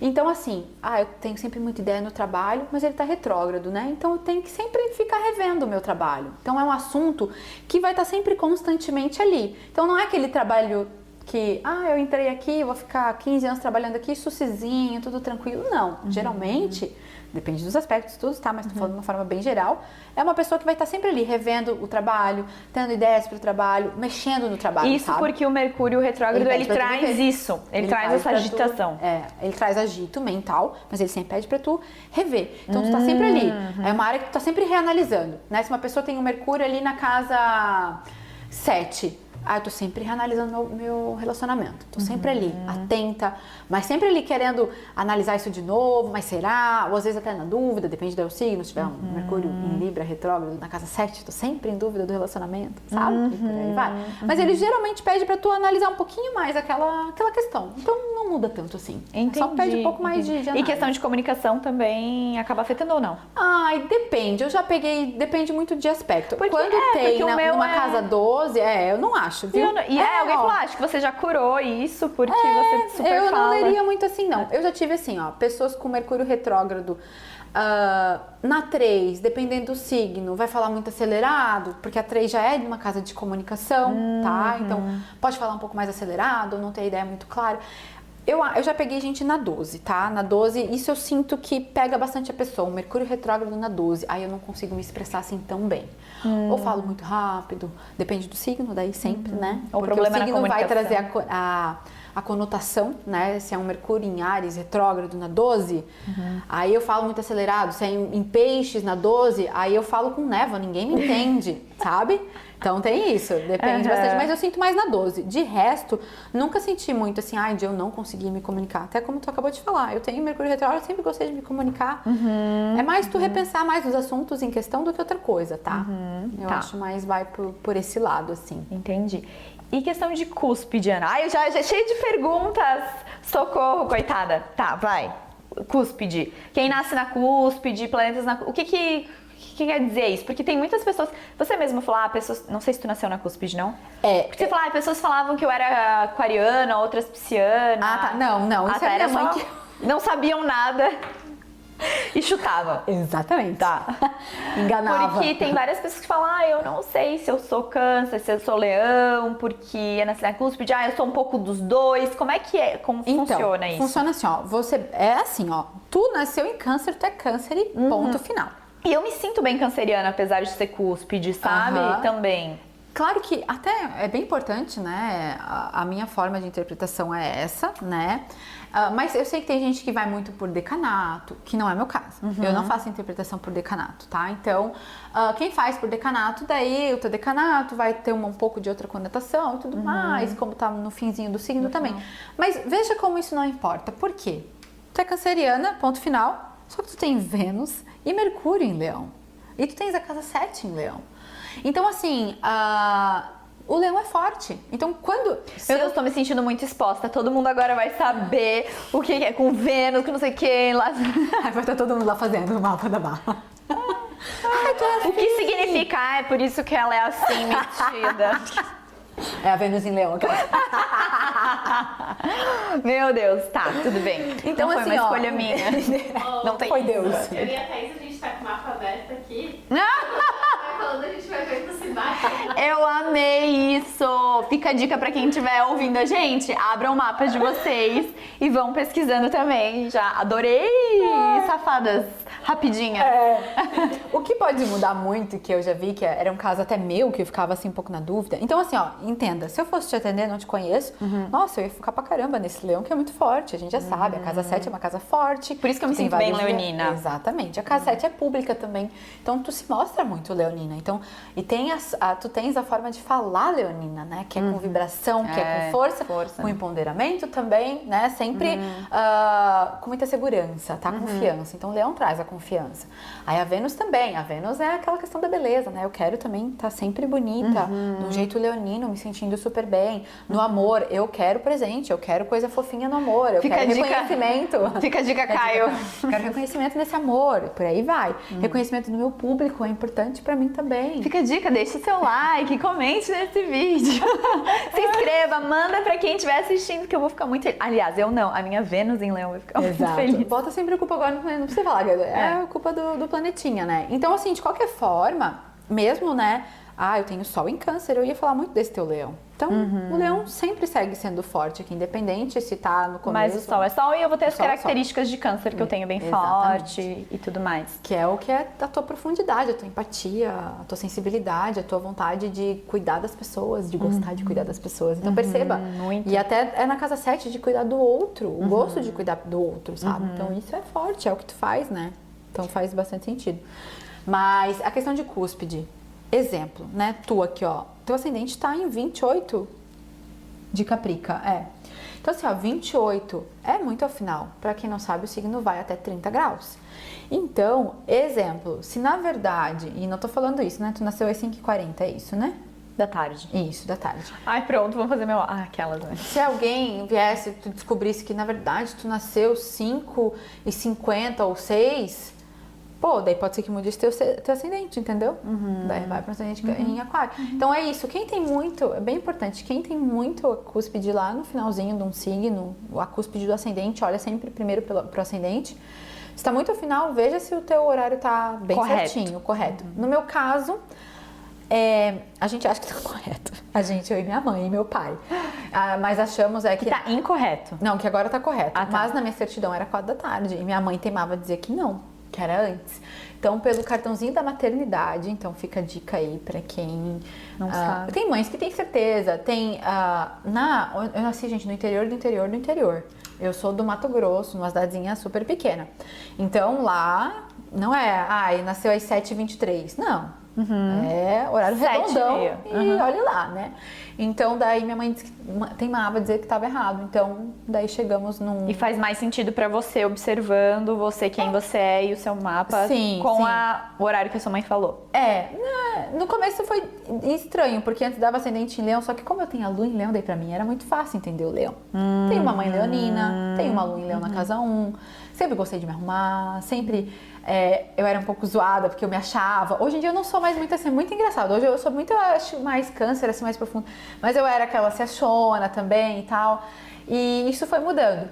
Então assim, eu tenho sempre muita ideia no trabalho, mas ele tá retrógrado, né? Então eu tenho que sempre ficar revendo o meu trabalho. Então é um assunto que vai estar sempre constantemente ali. Então não é aquele trabalho que, eu entrei aqui, vou ficar 15 anos trabalhando aqui, sucizinho, tudo tranquilo. Não, geralmente... Depende dos aspectos, tudo, tá? Mas tô falando de uma forma bem geral. É uma pessoa que vai estar sempre ali, revendo o trabalho, tendo ideias pro trabalho, mexendo no trabalho, isso, sabe? Porque o Mercúrio retrógrado, ele traz isso. Ele traz essa agitação. Ele traz agito mental, mas ele sempre pede pra tu rever. Então, tu tá sempre ali. É uma área que tu tá sempre reanalisando, né? Se uma pessoa tem um Mercúrio ali na casa 7... eu tô sempre reanalisando meu relacionamento. Tô sempre ali, atenta, mas sempre ali querendo analisar isso de novo, mas será? Ou às vezes até na dúvida, depende do signo, se tiver um Mercúrio em Libra retrógrado na casa 7, tô sempre em dúvida do relacionamento, sabe? E por aí vai. Mas ele geralmente pede pra tu analisar um pouquinho mais aquela questão. Então não muda tanto assim. Entendi. Só pede um pouco mais de análise. E questão de comunicação também acaba afetando ou não? Depende. Eu já peguei, depende muito de aspecto. Porque, quando tem numa casa 12, eu não acho, viu? Alguém falou, acho que você já curou isso, porque você super eu fala. não leria muito assim, não. Eu já tive assim, pessoas com Mercúrio retrógrado na 3, dependendo do signo, vai falar muito acelerado, porque a 3 já é de uma casa de comunicação, tá? Então, pode falar um pouco mais acelerado, não ter a ideia muito clara. Eu já peguei gente na 12, tá? Na 12, isso eu sinto que pega bastante a pessoa. O Mercúrio retrógrado na 12, aí eu não consigo me expressar assim tão bem. Ou falo muito rápido, depende do signo, daí sempre, né? O Porque problema o signo na vai comunicação. trazer a conotação, né? Se é um Mercúrio em Áries retrógrado na 12, aí eu falo muito acelerado. Se é em Peixes na 12, aí eu falo com névoa, ninguém me entende, sabe? Então tem isso, depende bastante, mas eu sinto mais na 12. De resto, nunca senti muito assim, de eu não conseguir me comunicar. Até como tu acabou de falar, eu tenho Mercúrio retrógrado, sempre gostei de me comunicar. É mais tu repensar mais os assuntos em questão do que outra coisa, tá? Eu acho mais vai por esse lado, assim. Entendi. E questão de cúspide, Ana? Eu já cheio de perguntas. Socorro, coitada. Tá, vai. Cúspide. Quem nasce na cúspide, planetas na... O que quer dizer isso? Porque tem muitas pessoas... Você mesmo falou, pessoas... Não sei se tu nasceu na cúspide, não? Porque você falou, pessoas falavam que eu era aquariana, outras pisciana. Tá. Não. Isso Até é minha mãe que... Não sabiam nada e chutavam. Exatamente. Tá. Enganava. Porque tem várias pessoas que falam, eu não sei se eu sou câncer, se eu sou leão, porque é na cúspide, eu sou um pouco dos dois. Como é que é? Como funciona isso? Funciona assim, você é assim, tu nasceu em câncer, tu é câncer e ponto final. E eu me sinto bem canceriana, apesar de ser cúspide, sabe? Também. Claro que até é bem importante, né? A minha forma de interpretação é essa, né? Mas eu sei que tem gente que vai muito por decanato, que não é meu caso. Eu não faço interpretação por decanato, tá? Então, quem faz por decanato, daí o teu decanato vai ter um pouco de outra conotação e tudo mais, como tá no finzinho do signo também. Mas veja como isso não importa. Por quê? Tu é canceriana, ponto final, só que tu tem Vênus e Mercúrio em Leão. E tu tens a casa 7 em Leão. Então, assim, o leão é forte. Então, quando... Meu Deus, tô me sentindo muito exposta. Todo mundo agora vai saber o que é com Vênus, que não sei o que. Lá... Vai estar todo mundo lá fazendo o mapa da barra. O que significa? É por isso que ela é assim, metida. É a Vênus em Leão. Meu Deus, tá, tudo bem. Então, não foi assim, uma ó, escolha minha. Não tem. Foi Deus. Eu e a Thaís, a gente tá com o mapa aberto aqui. Vai falando, a gente vai ver se bate. Eu amei isso! Fica a dica pra quem estiver ouvindo a gente. Abram o mapa de vocês e vão pesquisando também. Já adorei, safadas, rapidinha. O que pode mudar muito, que eu já vi, que era um caso até meu, que eu ficava assim um pouco na dúvida. Então assim, ó, entenda, se eu fosse te atender, não te conheço, nossa, eu ia ficar pra caramba nesse leão que é muito forte, a gente já sabe, a casa 7 é uma casa forte. Por isso que eu me tem sinto bem vários leonina. Exatamente, a casa 7 é pública também, então tu se mostra muito leonina, então, e tem tu tens a forma de falar leonina, né, que é com vibração, que é com força, com empoderamento também, né, sempre com muita segurança, tá, confiança, então o leão traz a confiança. Aí a Vênus também, a Vênus é aquela questão da beleza, né, eu quero também estar sempre bonita, de um jeito leonino, me sentindo super bem, no amor, eu quero presente, eu quero coisa fofinha no amor, eu quero reconhecimento. Fica a dica, Caio. Quero reconhecimento nesse amor, por aí vai. Reconhecimento do meu público é importante pra mim também. Fica a dica, deixa o seu like, comente nesse vídeo. Se inscreva, manda pra quem estiver assistindo, que eu vou ficar muito feliz. Aliás, eu não, a minha Vênus em Leão vai ficar muito feliz. Bota sempre a culpa agora, não precisa falar, é a culpa do planetinha, né? Então, assim, de qualquer forma, mesmo, né, eu tenho Sol em Câncer, eu ia falar muito desse teu leão. Então, o leão sempre segue sendo forte aqui, independente se tá no começo. Mas o Sol é Sol e eu vou ter as características de Câncer que eu tenho bem forte e tudo mais. Que é o que é a tua profundidade, a tua empatia, a tua sensibilidade, a tua vontade de cuidar das pessoas, de gostar de cuidar das pessoas. Então, perceba. Muito. E até é na casa 7 de cuidar do outro, o gosto de cuidar do outro, sabe? Então, isso é forte, é o que tu faz, né? Então, faz bastante sentido. Mas a questão de cúspide, exemplo, né? Tu aqui, ó, teu ascendente tá em 28 de Caprica, Então assim, ó, 28 é muito ao final. Pra quem não sabe, o signo vai até 30 graus. Então, exemplo, se na verdade, e não tô falando isso, né? Tu nasceu às 5h40, é isso, né? Da tarde. Isso, da tarde. Ai, pronto, vamos fazer meu... aquelas, né? Se alguém viesse, tu descobrisse que na verdade tu nasceu 5h50 ou 6... Pô, daí pode ser que mude teu ascendente, entendeu? Daí vai para o ascendente em aquário. Então é isso, quem tem muito, é bem importante, quem tem muito a cúspide lá no finalzinho de um signo, a cúspide do ascendente, olha sempre primeiro pro ascendente. Se tá muito ao final, veja se o teu horário tá bem certinho, correto. No meu caso, a gente acha que tá correto. A gente, eu e minha mãe e meu pai. Mas achamos que tá incorreto. Não, que agora tá correto. Tá. Mas na minha certidão era 4h. E minha mãe teimava dizer que não. Que era antes. Então, pelo cartãozinho da maternidade, então fica a dica aí pra quem não sabe. Tem mães que tem certeza, tem eu nasci, gente, no interior do interior do interior. Eu sou do Mato Grosso, numa cidadezinha super pequena. Então lá não é, nasceu às 7h23. Não. É horário redondão e olha lá, né? Então daí minha mãe teimava dizer que estava errado. Então daí chegamos num... E faz mais sentido pra você observando você quem você é e o seu mapa com o horário que a sua mãe falou. No começo foi estranho, porque antes dava ascendente em Leão, só que como eu tenho a Lua em Leão, daí pra mim era muito fácil entender o Leão. Tenho uma mãe leonina, tenho uma Lua em Leão na casa 1, sempre gostei de me arrumar, sempre eu era um pouco zoada porque eu me achava. Hoje em dia eu não sou mais muito assim, muito engraçado. Hoje eu sou muito, eu acho, mais Câncer, assim, mais profundo. Mas eu era aquela se achona também e tal. E isso foi mudando.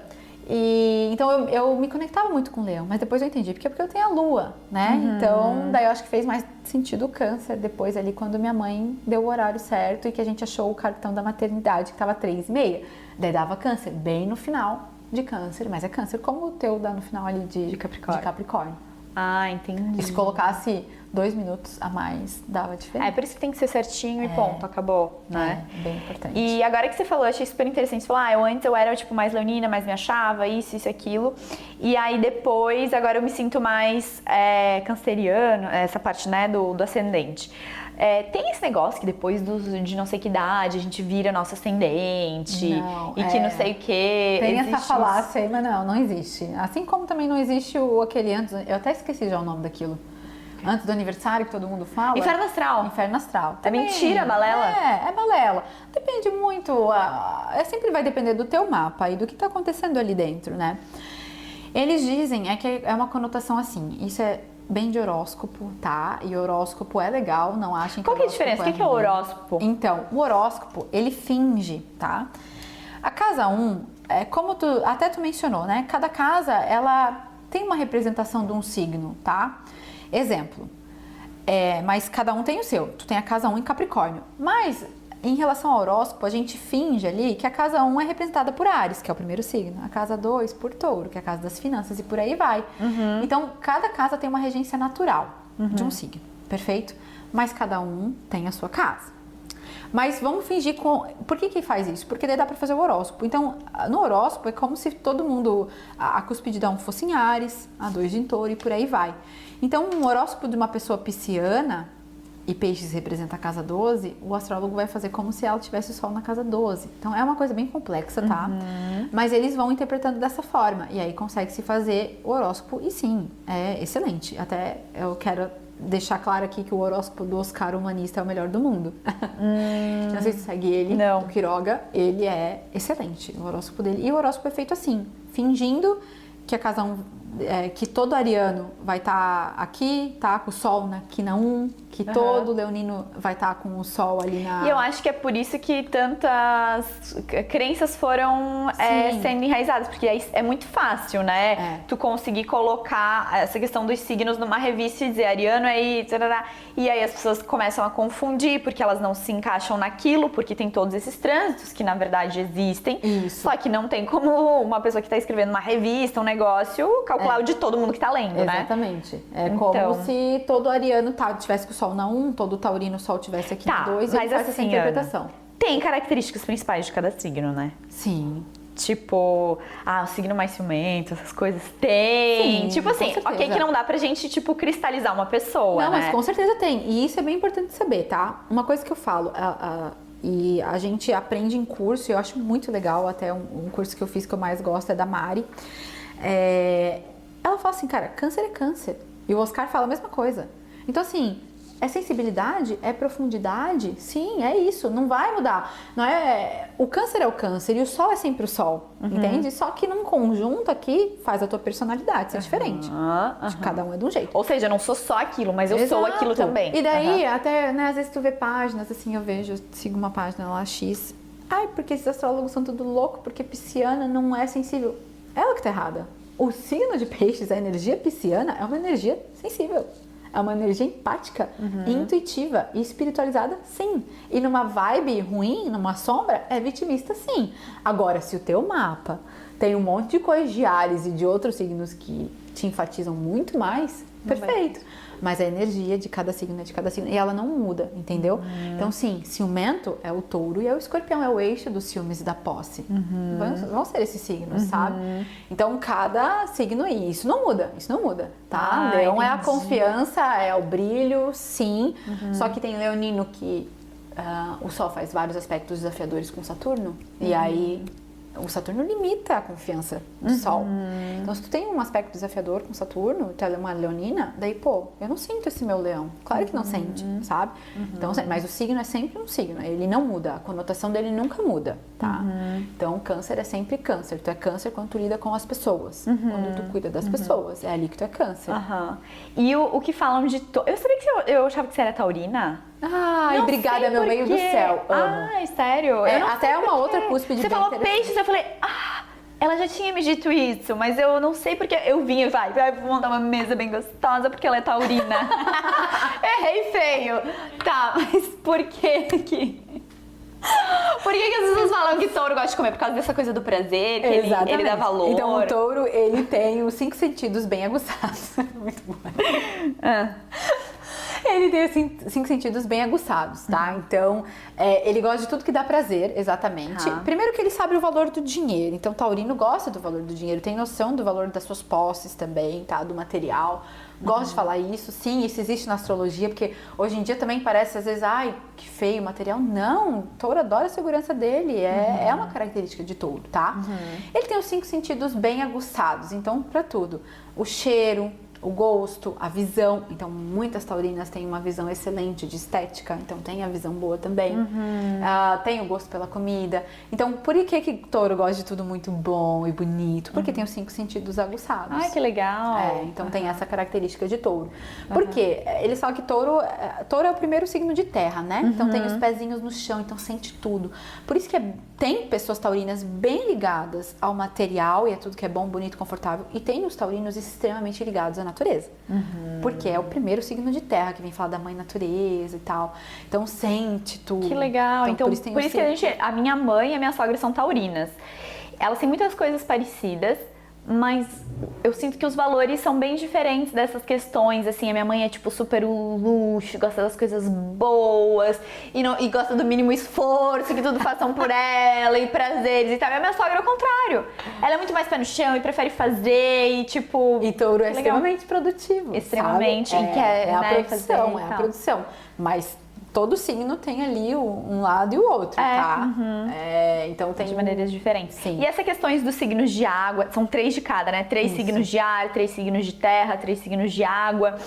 E então eu me conectava muito com o Leão, mas depois eu entendi porque eu tenho a Lua, né? Então daí eu acho que fez mais sentido o Câncer depois ali quando minha mãe deu o horário certo e que a gente achou o cartão da maternidade que tava 3h30. Daí dava Câncer bem no final de Câncer, mas é Câncer como o teu dá no final ali de Capricórnio. Ah, entendi. E se colocasse 2 minutos a mais, dava diferença. Por isso que tem que ser certinho e ponto, acabou, né? Bem importante. E agora que você falou, eu achei super interessante. Você falou, antes eu era tipo mais leonina, mais me achava, isso, aquilo. E aí depois, agora eu me sinto mais canceriano, essa parte, né, do ascendente. Tem esse negócio que depois de não sei que idade a gente vira nosso ascendente que não sei o que. Tem essa falácia aí, mas não existe. Assim como também não existe aquele antes, eu até esqueci já o nome daquilo. Antes do aniversário, que todo mundo fala. Inferno astral. Inferno astral. É mentira, balela? É balela. Depende muito, sempre vai depender do teu mapa e do que tá acontecendo ali dentro, né? Eles dizem, que é uma conotação assim, isso é bem de horóscopo, tá? E horóscopo é legal, não achem que Qual que é a diferença? O que é o horóscopo? Então, o horóscopo, ele finge, tá? A casa 1, como tu mencionou, né? Cada casa, ela tem uma representação de um signo, tá? Exemplo, mas cada um tem o seu. Tu tem a casa 1 em Capricórnio. Mas, em relação ao horóscopo, a gente finge ali que a casa 1 é representada por Áries, que é o primeiro signo. A casa 2 por Touro, que é a casa das finanças, e por aí vai. Então, cada casa tem uma regência natural de um signo, perfeito? Mas cada um tem a sua casa. Mas vamos fingir com... Por que faz isso? Porque daí dá pra fazer o horóscopo. Então, no horóscopo é como se todo mundo... A cúspide da 1 fosse em Áries, a 2 em Touro e por aí vai. Então, um horóscopo de uma pessoa pisciana, e Peixes representa a casa 12, o astrólogo vai fazer como se ela tivesse o Sol na casa 12. Então, é uma coisa bem complexa, tá? Mas eles vão interpretando dessa forma. E aí consegue-se fazer o horóscopo e sim, é excelente. Até eu quero deixar claro aqui que o horóscopo do Oscar Humanista é o melhor do mundo. Não sei se segue ele, Não. o Quiroga, ele é excelente, o horóscopo dele. E o horóscopo é feito assim, fingindo que a casa 1, que todo ariano vai estar aqui, tá? Com o Sol aqui na 1, que todo leonino vai estar com o Sol ali na... E eu acho que é por isso que tantas crenças foram sendo enraizadas, porque é muito fácil, né? Tu conseguir colocar essa questão dos signos numa revista e dizer ariano aí, tarará, e aí as pessoas começam a confundir, porque elas não se encaixam naquilo, porque tem todos esses trânsitos que na verdade existem, só que não tem como uma pessoa que está escrevendo uma revista, um negócio, calcular o de todo mundo que está lendo, né? Exatamente. É Então... como se todo ariano tivesse com o Sol na 1, todo taurino o Sol tivesse aqui na 2, e ele faz essa interpretação. Ana, tem características principais de cada signo, né? Sim. Tipo, o signo mais ciumento, essas coisas. Tem. Sim, tipo assim, ok que não dá pra gente, tipo, cristalizar uma pessoa, não, né? mas com certeza tem. E isso é bem importante saber, tá? Uma coisa que eu falo, e a gente aprende em curso, e eu acho muito legal, até um curso que eu fiz que eu mais gosto é da Mari. Ela fala assim, cara, câncer é câncer. E o Oscar fala a mesma coisa. Então, assim, é sensibilidade? É profundidade? Sim, é isso. Não vai mudar. Não é... O câncer é o câncer e o sol é sempre o sol. Entende? Só que num conjunto aqui faz a tua personalidade ser diferente. Cada um é de um jeito. Ou seja, eu não sou só aquilo, mas eu sou aquilo também. E daí, até, né, às vezes tu vê páginas, assim, eu sigo uma página lá, X. Ai, porque esses astrólogos são tudo louco, porque pisciana não é sensível. Ela que tá errada. O signo de Peixes, a energia pisciana, é uma energia sensível. É uma energia empática, intuitiva e espiritualizada, sim. E numa vibe ruim, numa sombra, é vitimista, sim. Agora, se o teu mapa tem um monte de coisas de Áries e de outros signos que te enfatizam muito mais, perfeito. Mas a energia de cada signo é de cada signo. E ela não muda, entendeu? Então, sim, ciumento é o touro e é o escorpião, é o eixo dos ciúmes e da posse. Vão ser esses signos, sabe? Então, cada signo, e isso não muda, tá? Leão é a confiança, é o brilho, sim. Só que tem leonino que o Sol faz vários aspectos desafiadores com Saturno. E aí... O Saturno limita a confiança do Sol. Então, se tu tem um aspecto desafiador com Saturno, tu é uma leonina, daí, pô, eu não sinto esse meu leão. Claro que não sente, sabe? Então, mas o signo é sempre um signo, ele não muda, a conotação dele nunca muda, tá? Então, câncer é sempre câncer. Tu é câncer quando tu lida com as pessoas, quando tu cuida das pessoas, é ali que tu é câncer. E o que falam de... Eu sabia que eu achava que você era taurina. Ai, obrigada, meu meio do céu. Amo. Ai, sério? Até uma outra cúspide. Você falou peixes, eu falei, ela já tinha me dito isso, mas eu não sei porque eu vim e vou montar uma mesa bem gostosa porque ela é taurina. Errei feio. Tá, mas por que Por que as pessoas falam que touro gosta de comer? Por causa dessa coisa do prazer, que ele dá valor. Então, o touro, ele tem os 5 sentidos bem aguçados. Muito bom. Ele tem, assim, 5 sentidos bem aguçados, tá? Então, ele gosta de tudo que dá prazer, exatamente. Primeiro que ele sabe o valor do dinheiro. Então, o taurino gosta do valor do dinheiro, tem noção do valor das suas posses também, tá? Do material. Gosta de falar isso. Sim, isso existe na astrologia, porque hoje em dia também parece, às vezes, ai, que feio o material. Não, o touro adora a segurança dele. É uma característica de touro, tá? Ele tem os 5 sentidos bem aguçados, então, pra tudo. O cheiro, o gosto, a visão. Então, muitas taurinas têm uma visão excelente de estética, então tem a visão boa também. Tem o gosto pela comida. Então, por que touro gosta de tudo muito bom e bonito? Porque tem os 5 sentidos aguçados. Ai, que legal. Então tem essa característica de touro. Por quê? Eles falam que touro é o primeiro signo de terra, né? Então tem os pezinhos no chão, então sente tudo. Por isso que tem pessoas taurinas bem ligadas ao material e a tudo que é bom, bonito, confortável. E tem os taurinos extremamente ligados à natureza. Porque é o primeiro signo de terra que vem falar da mãe natureza e tal. Então sente tudo. Que legal. Então por isso que a minha mãe e a minha sogra são taurinas. Elas têm muitas coisas parecidas, mas eu sinto que os valores são bem diferentes dessas questões, assim, a minha mãe é tipo super luxo, gosta das coisas boas e gosta do mínimo esforço, que tudo façam por ela e prazeres e tal. E a minha sogra é o contrário, ela é muito mais pé no chão e prefere fazer e tipo... E touro é extremamente produtivo, extremamente, sabe? e quer, a né, produção, fazer a produção, mas... Todo signo tem ali um lado e o outro, tá? Então tem... De maneiras diferentes. Sim. E essas questões dos signos de água, são 3 de cada, né? 3 signos de ar, 3 signos de terra, 3 signos de água.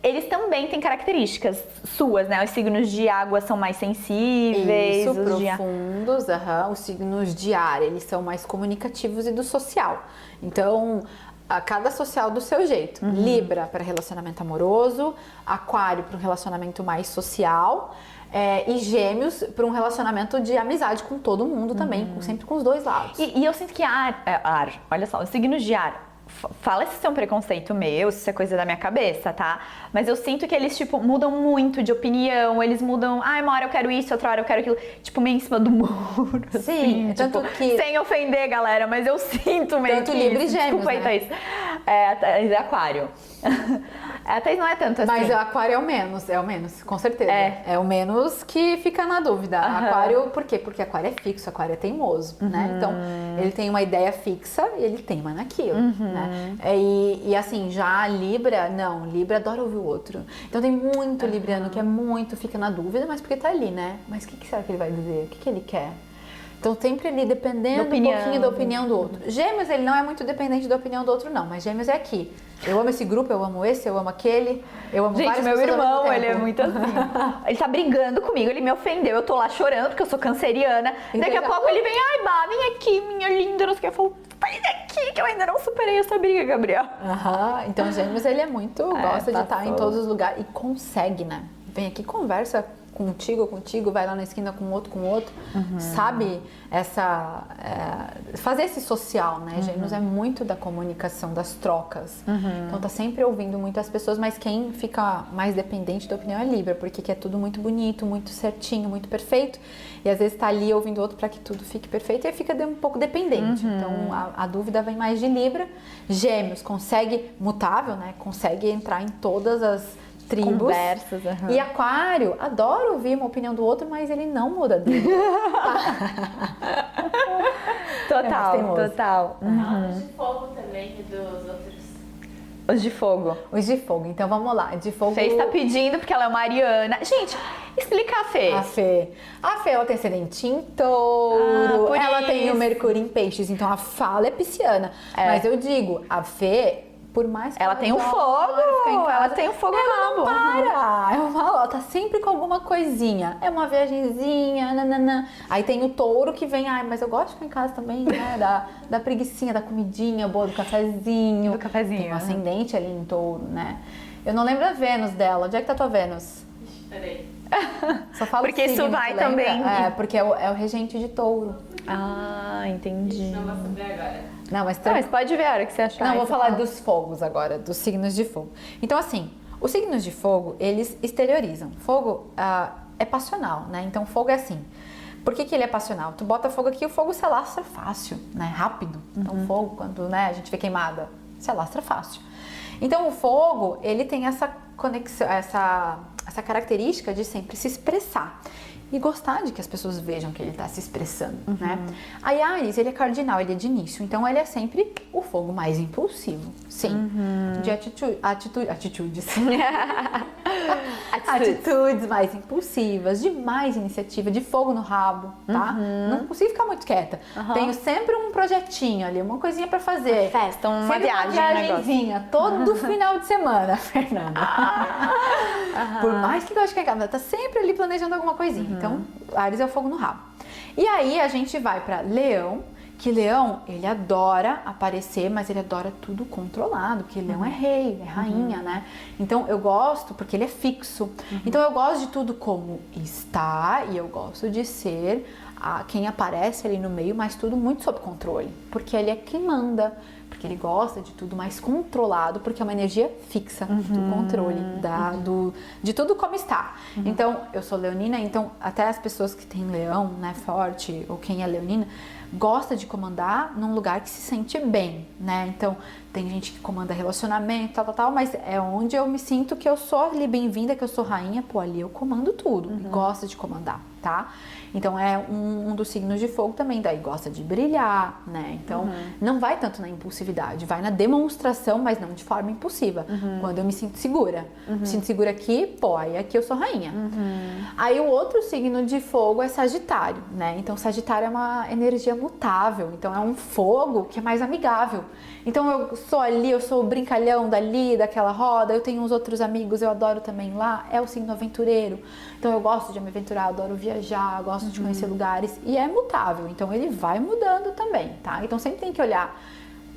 Eles também têm características suas, né? Os signos de água são mais sensíveis. Isso, os profundos, os signos de ar, eles são mais comunicativos e do social. Então... A cada social do seu jeito. Libra para relacionamento amoroso, Aquário para um relacionamento mais social e Gêmeos para um relacionamento de amizade com todo mundo também, sempre com os dois lados. E eu sinto que ar, olha só, os signos de ar, fala se isso é um preconceito meu, se isso é coisa da minha cabeça, tá? Mas eu sinto que eles, tipo, mudam muito de opinião, eles mudam, uma hora eu quero isso, outra hora eu quero aquilo, tipo, meio em cima do muro, Sim, assim, tanto tipo, que... sem ofender, galera, mas eu sinto meio tanto que Libra e isso. Gêmeos, Desculpa aí, né? Thaís. A Thaís é Aquário. A Thaís não é tanto assim. Mas o Aquário é o menos, com certeza. É o menos que fica na dúvida. Aquário, por quê? Porque Aquário é fixo, Aquário é teimoso, né? Então, ele tem uma ideia fixa e ele teima naquilo, né? E assim, já a Libra, não, Libra adora ouvir o outro. Então tem muito libriano que é muito, fica na dúvida, mas porque tá ali, né? Mas o que será que ele vai dizer? O que ele quer? Então sempre ali dependendo um pouquinho da opinião do outro. Gêmeos, ele não é muito dependente da opinião do outro, não. Mas Gêmeos é aqui. Eu amo esse grupo, eu amo esse, eu amo aquele, eu amo várias meu pessoas ao mesmo irmão, ele é tempo. muito assim. Ele tá brigando comigo, ele me ofendeu, eu tô lá chorando porque eu sou canceriana. Daqui a pouco ele vem, vem aqui, minha linda, não sei o que. Eu falo, sai daqui, que eu ainda não superei essa briga, Gabriel. Então Gêmeos, ele é muito, gosta de estar passou. em todos os lugares e consegue, né? Vem aqui, conversa contigo, vai lá na esquina com outro, sabe? Fazer esse social, né? Gêmeos é muito da comunicação, das trocas. Então tá sempre ouvindo muitas pessoas, mas quem fica mais dependente da opinião é Libra, porque quer tudo muito bonito, muito certinho, muito perfeito. E às vezes tá ali ouvindo outro para que tudo fique perfeito e fica um pouco dependente. Então a dúvida vem mais de Libra. Gêmeos consegue, mutável, né? Consegue entrar em todas as tribos. Conversas, E Aquário adora ouvir uma opinião do outro, mas ele não muda dele. Total. Os de fogo também e dos outros. Os de fogo. Os de fogo, então vamos lá. De fogo. Fê está pedindo porque ela é uma ariana. Gente, explica a Fê. A Fê, ela tem ascendente em touro, por ela tem o isso. Mercúrio em peixes, então a fala é pisciana. Mas eu digo, a Fê, por mais que Ela tem um adore fogo, ficar em casa, ela tem um fogo ela não rabo. para. Eu falo, ela tá sempre com alguma coisinha. É uma viagenzinha, nananã. Aí tem o touro que vem, mas eu gosto de ficar em casa também, né? Da preguicinha, da comidinha boa, do cafezinho. Do cafezinho, Tem um ascendente ali em touro, né? Eu não lembro a Vênus dela. Onde é que tá a tua Vênus? Peraí. Só fala Porque o isso signo, vai tu lembra? também. Porque é o regente de touro. Entendi. Não vou saber agora. Não, mas Mas pode ver a hora que você achar. Não, vou Isso falar fala. dos fogos agora, dos signos de fogo. Então, assim, os signos de fogo, eles exteriorizam. Fogo é passional, né? Então, fogo é assim. Por que ele é passional? Tu bota fogo aqui, o fogo se alastra fácil, né? Rápido. Então, o fogo, quando a gente vê queimada, se alastra fácil. Então, o fogo, ele tem essa conexão, essa característica de sempre se expressar. e gostar de que as pessoas vejam que ele está se expressando, né? Aí Áries, ele é cardinal, ele é de início, então ele é sempre o fogo mais impulsivo, sim, de atitudes. Atitudes mais impulsivas, de mais iniciativa, de fogo no rabo, tá? Não consigo ficar muito quieta. Tenho sempre um projetinho ali, uma coisinha pra fazer. Uma festa, uma sempre viagem, uma viagenzinha, todo final de semana, Fernanda. Por mais que goste de ficar em casa, tá sempre ali planejando alguma coisinha. Então, Áries é o fogo no rabo. E aí a gente vai pra Leão, que Leão, ele adora aparecer, mas ele adora tudo controlado, porque Leão é rei, é rainha, né? Então eu gosto, porque ele é fixo. Então eu gosto de tudo como está, e eu gosto de ser quem aparece ali no meio, mas tudo muito sob controle, porque ele é quem manda, porque ele gosta de tudo mais controlado, porque é uma energia fixa do controle, de tudo como está. Então, eu sou leonina, então até as pessoas que têm leão, né, forte, ou quem é leonina, gosta de comandar num lugar que se sente bem, né? Então, tem gente que comanda relacionamento, tal, mas é onde eu me sinto que eu sou ali bem-vinda, que eu sou rainha, pô, ali eu comando tudo, e gosto de comandar, tá? Então, é um dos signos de fogo também, daí gosta de brilhar, né? Então, não vai tanto na impulsividade, vai na demonstração, mas não de forma impulsiva. Quando eu me sinto segura. Me sinto segura aqui, pô, aí aqui eu sou rainha. Aí, o outro signo de fogo é Sagitário, né? Então, Sagitário é uma energia mutável, então é um fogo que é mais amigável. Então, eu sou ali, eu sou o brincalhão dali, daquela roda, eu tenho uns outros amigos, eu adoro também lá, é o signo aventureiro. Então, eu gosto de me aventurar, adoro viajar, gosto de conhecer lugares, e é mutável, então ele vai mudando também, tá? Então, sempre tem que olhar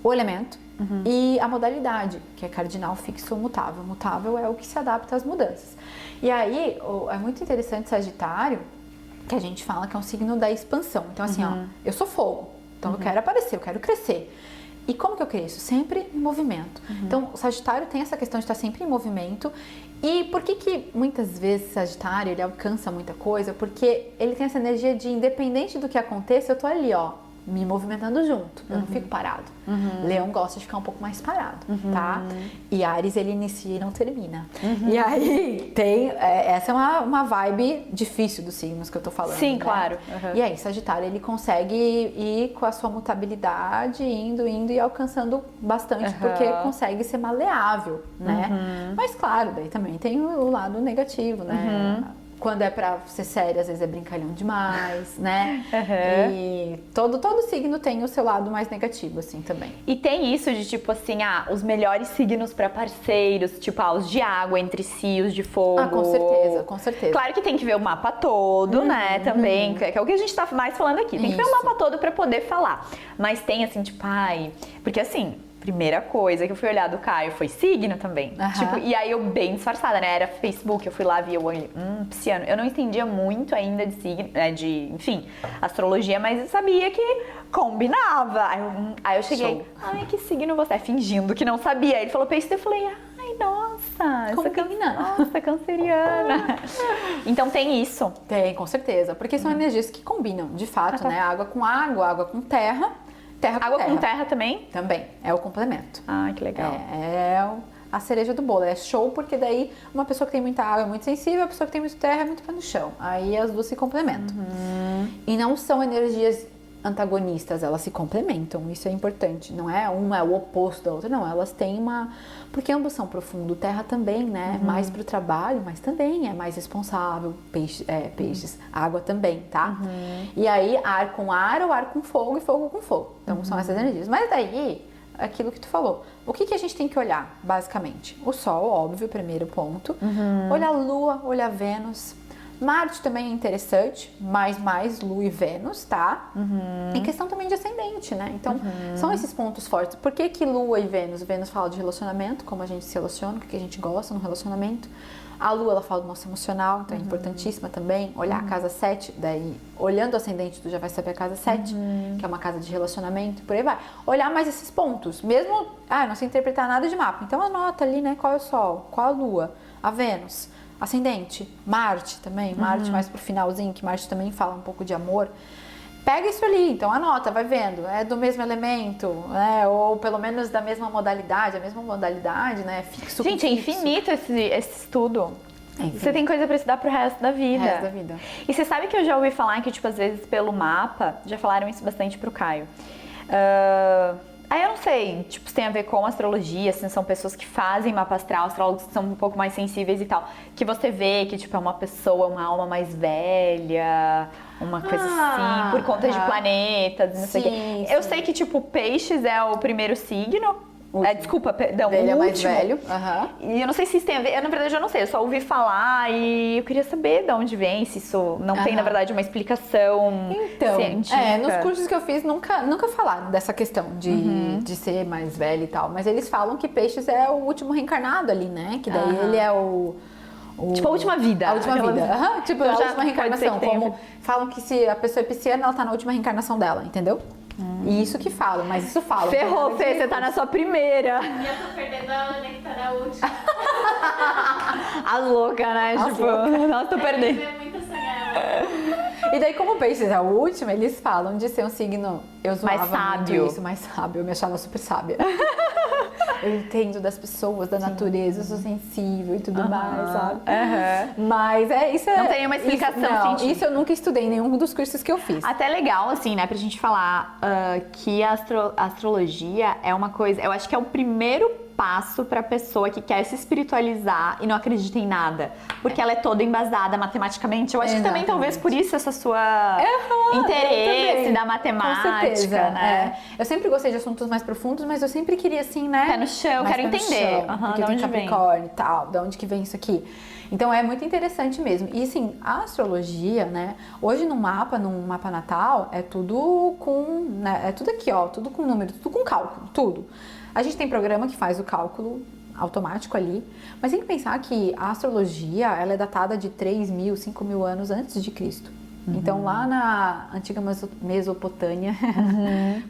o elemento e a modalidade, que é cardinal, fixo ou mutável. Mutável é o que se adapta às mudanças. E aí, é muito interessante Sagitário, que a gente fala que é um signo da expansão. Então, assim, ó, eu sou fogo, então eu quero aparecer, eu quero crescer. E como que eu cresço? Sempre em movimento. Então, o Sagitário tem essa questão de estar sempre em movimento. E por que muitas vezes Sagitário, ele alcança muita coisa? Porque ele tem essa energia de, independente do que aconteça, eu tô ali, ó, me movimentando junto. Eu não fico parado. Leão gosta de ficar um pouco mais parado, tá? E Áries, ele inicia e não termina. E aí, essa é uma vibe difícil dos signos que eu tô falando. Sim, né? claro. E aí, Sagitário, ele consegue ir com a sua mutabilidade, indo e alcançando bastante, porque consegue ser maleável, né? Mas claro, daí também tem o lado negativo, né? Quando é pra ser sério, às vezes é brincalhão demais, né? E todo signo tem o seu lado mais negativo, assim, também. E tem isso de, tipo assim, os melhores signos pra parceiros, tipo, os de água entre si, os de fogo. Com certeza, com certeza. Claro que tem que ver o mapa todo, né, também, que é o que a gente tá mais falando aqui. Tem que ver o mapa todo pra poder falar. Mas tem, assim, tipo, porque assim... Primeira coisa que eu fui olhar do Caio foi signo também. Tipo, e aí eu bem disfarçada, né? Era Facebook, eu fui lá, vi o olho, pisciano. Eu não entendia muito ainda de signo, enfim, astrologia, mas eu sabia que combinava. Aí eu cheguei, que signo você é? Fingindo que não sabia. Aí ele falou peixe, eu falei, nossa, nossa, canceriana. Então tem isso? Tem, com certeza. Porque são energias que combinam, de fato, né? Água com água, água com terra. Água com terra também? Também, é o complemento. Que legal. É a cereja do bolo, é show, porque daí uma pessoa que tem muita água é muito sensível, a pessoa que tem muita terra é muito pé no chão. Aí as duas se complementam. E não são energias antagonistas, elas se complementam, isso é importante. Não é uma é o oposto da outra, não, elas têm porque ambos são profundo. Terra também, né? Mais pro trabalho, mas também é mais responsável. Peixes, água também, tá? E aí, ar com ar ou ar com fogo e fogo com fogo. Então, são essas energias. Mas daí, aquilo que tu falou, o que a gente tem que olhar, basicamente? O Sol, óbvio, primeiro ponto. Olhar a Lua, olhar Vênus. Marte também é interessante, mas mais Lua e Vênus, tá? Em questão também de ascendente, né? Então, são esses pontos fortes. Por que Lua e Vênus? Vênus fala de relacionamento, como a gente se relaciona, o que a gente gosta no relacionamento. A Lua, ela fala do nosso emocional, então é importantíssima também. Olhar a casa 7, daí, olhando o ascendente, tu já vai saber a casa 7, que é uma casa de relacionamento, por aí vai. Olhar mais esses pontos, mesmo, eu não sei interpretar nada de mapa, então anota ali, né, qual é o Sol, qual a Lua, a Vênus. Ascendente, Marte também, Marte mais pro finalzinho, que Marte também fala um pouco de amor. Pega isso ali, então anota, vai vendo, é do mesmo elemento, né? Ou pelo menos da mesma modalidade, a mesma modalidade, né? Fixo. Gente, é infinito esse estudo. Enfim. Você tem coisa pra estudar pro resto da vida. Resto da vida. E você sabe que eu já ouvi falar que, tipo, às vezes pelo mapa, já falaram isso bastante pro Caio. Aí eu não sei, tipo, se tem a ver com astrologia, se são pessoas que fazem mapa astral, astrólogos que são um pouco mais sensíveis e tal, que você vê que, tipo, é uma pessoa, uma alma mais velha, uma coisa assim, por conta de planetas, não sei o quê. Eu sei que, tipo, peixes é o primeiro signo. Desculpa, perdão, Ele é o mais último. velho. E eu não sei se isso tem a ver, na verdade eu não sei, eu só ouvi falar e eu queria saber de onde vem, se isso não tem, na verdade, uma explicação científica. Nos cursos que eu fiz nunca falaram dessa questão de ser mais velho e tal, mas eles falam que peixes é o último reencarnado ali, né? Que daí ele é o tipo, a última vida. A última vida. Tipo, Então a já última reencarnação. pode ser que Como falam que se a pessoa é pisciana, ela tá na última reencarnação dela, entendeu? E isso que falam, mas isso falam. Ferrou, Fê, você tá na sua primeira. E eu tô perdendo a Ana que tá na última. A louca, né? Tipo, nossa, tô perdendo. É muito sonhar. E daí, como peixes é o último, eles falam de ser um signo, eu zoava Mais muito sábio. isso, mais sábio, eu me achava super sábia. Eu entendo das pessoas, da natureza, eu sou sensível e tudo mais, sabe? Mas isso é... Não tem nenhuma explicação científica. Isso eu nunca estudei em nenhum dos cursos que eu fiz. Até legal, assim, né, pra gente falar que a astrologia é uma coisa... Eu acho que é o primeiro passo pra pessoa que quer se espiritualizar e não acredita em nada. Porque ela é toda embasada matematicamente. Eu acho que também, talvez, por isso, essa sua interesse da matemática, Com certeza, né? Eu sempre gostei de assuntos mais profundos, mas eu sempre queria, assim, né? Pé no chão, mais quero pé no entender. chão, Aham, porque de tem onde vem? Capricórnio e tal, de onde que vem isso aqui. Então é muito interessante mesmo. E assim, a astrologia, né? Hoje num mapa natal, é tudo com, né? É tudo aqui, ó, tudo com número, tudo com cálculo, tudo. A gente tem programa que faz o cálculo automático ali, mas tem que pensar que a astrologia, ela é datada de 3.000, 5.000 anos antes de Cristo. Então lá na antiga Mesopotâmia,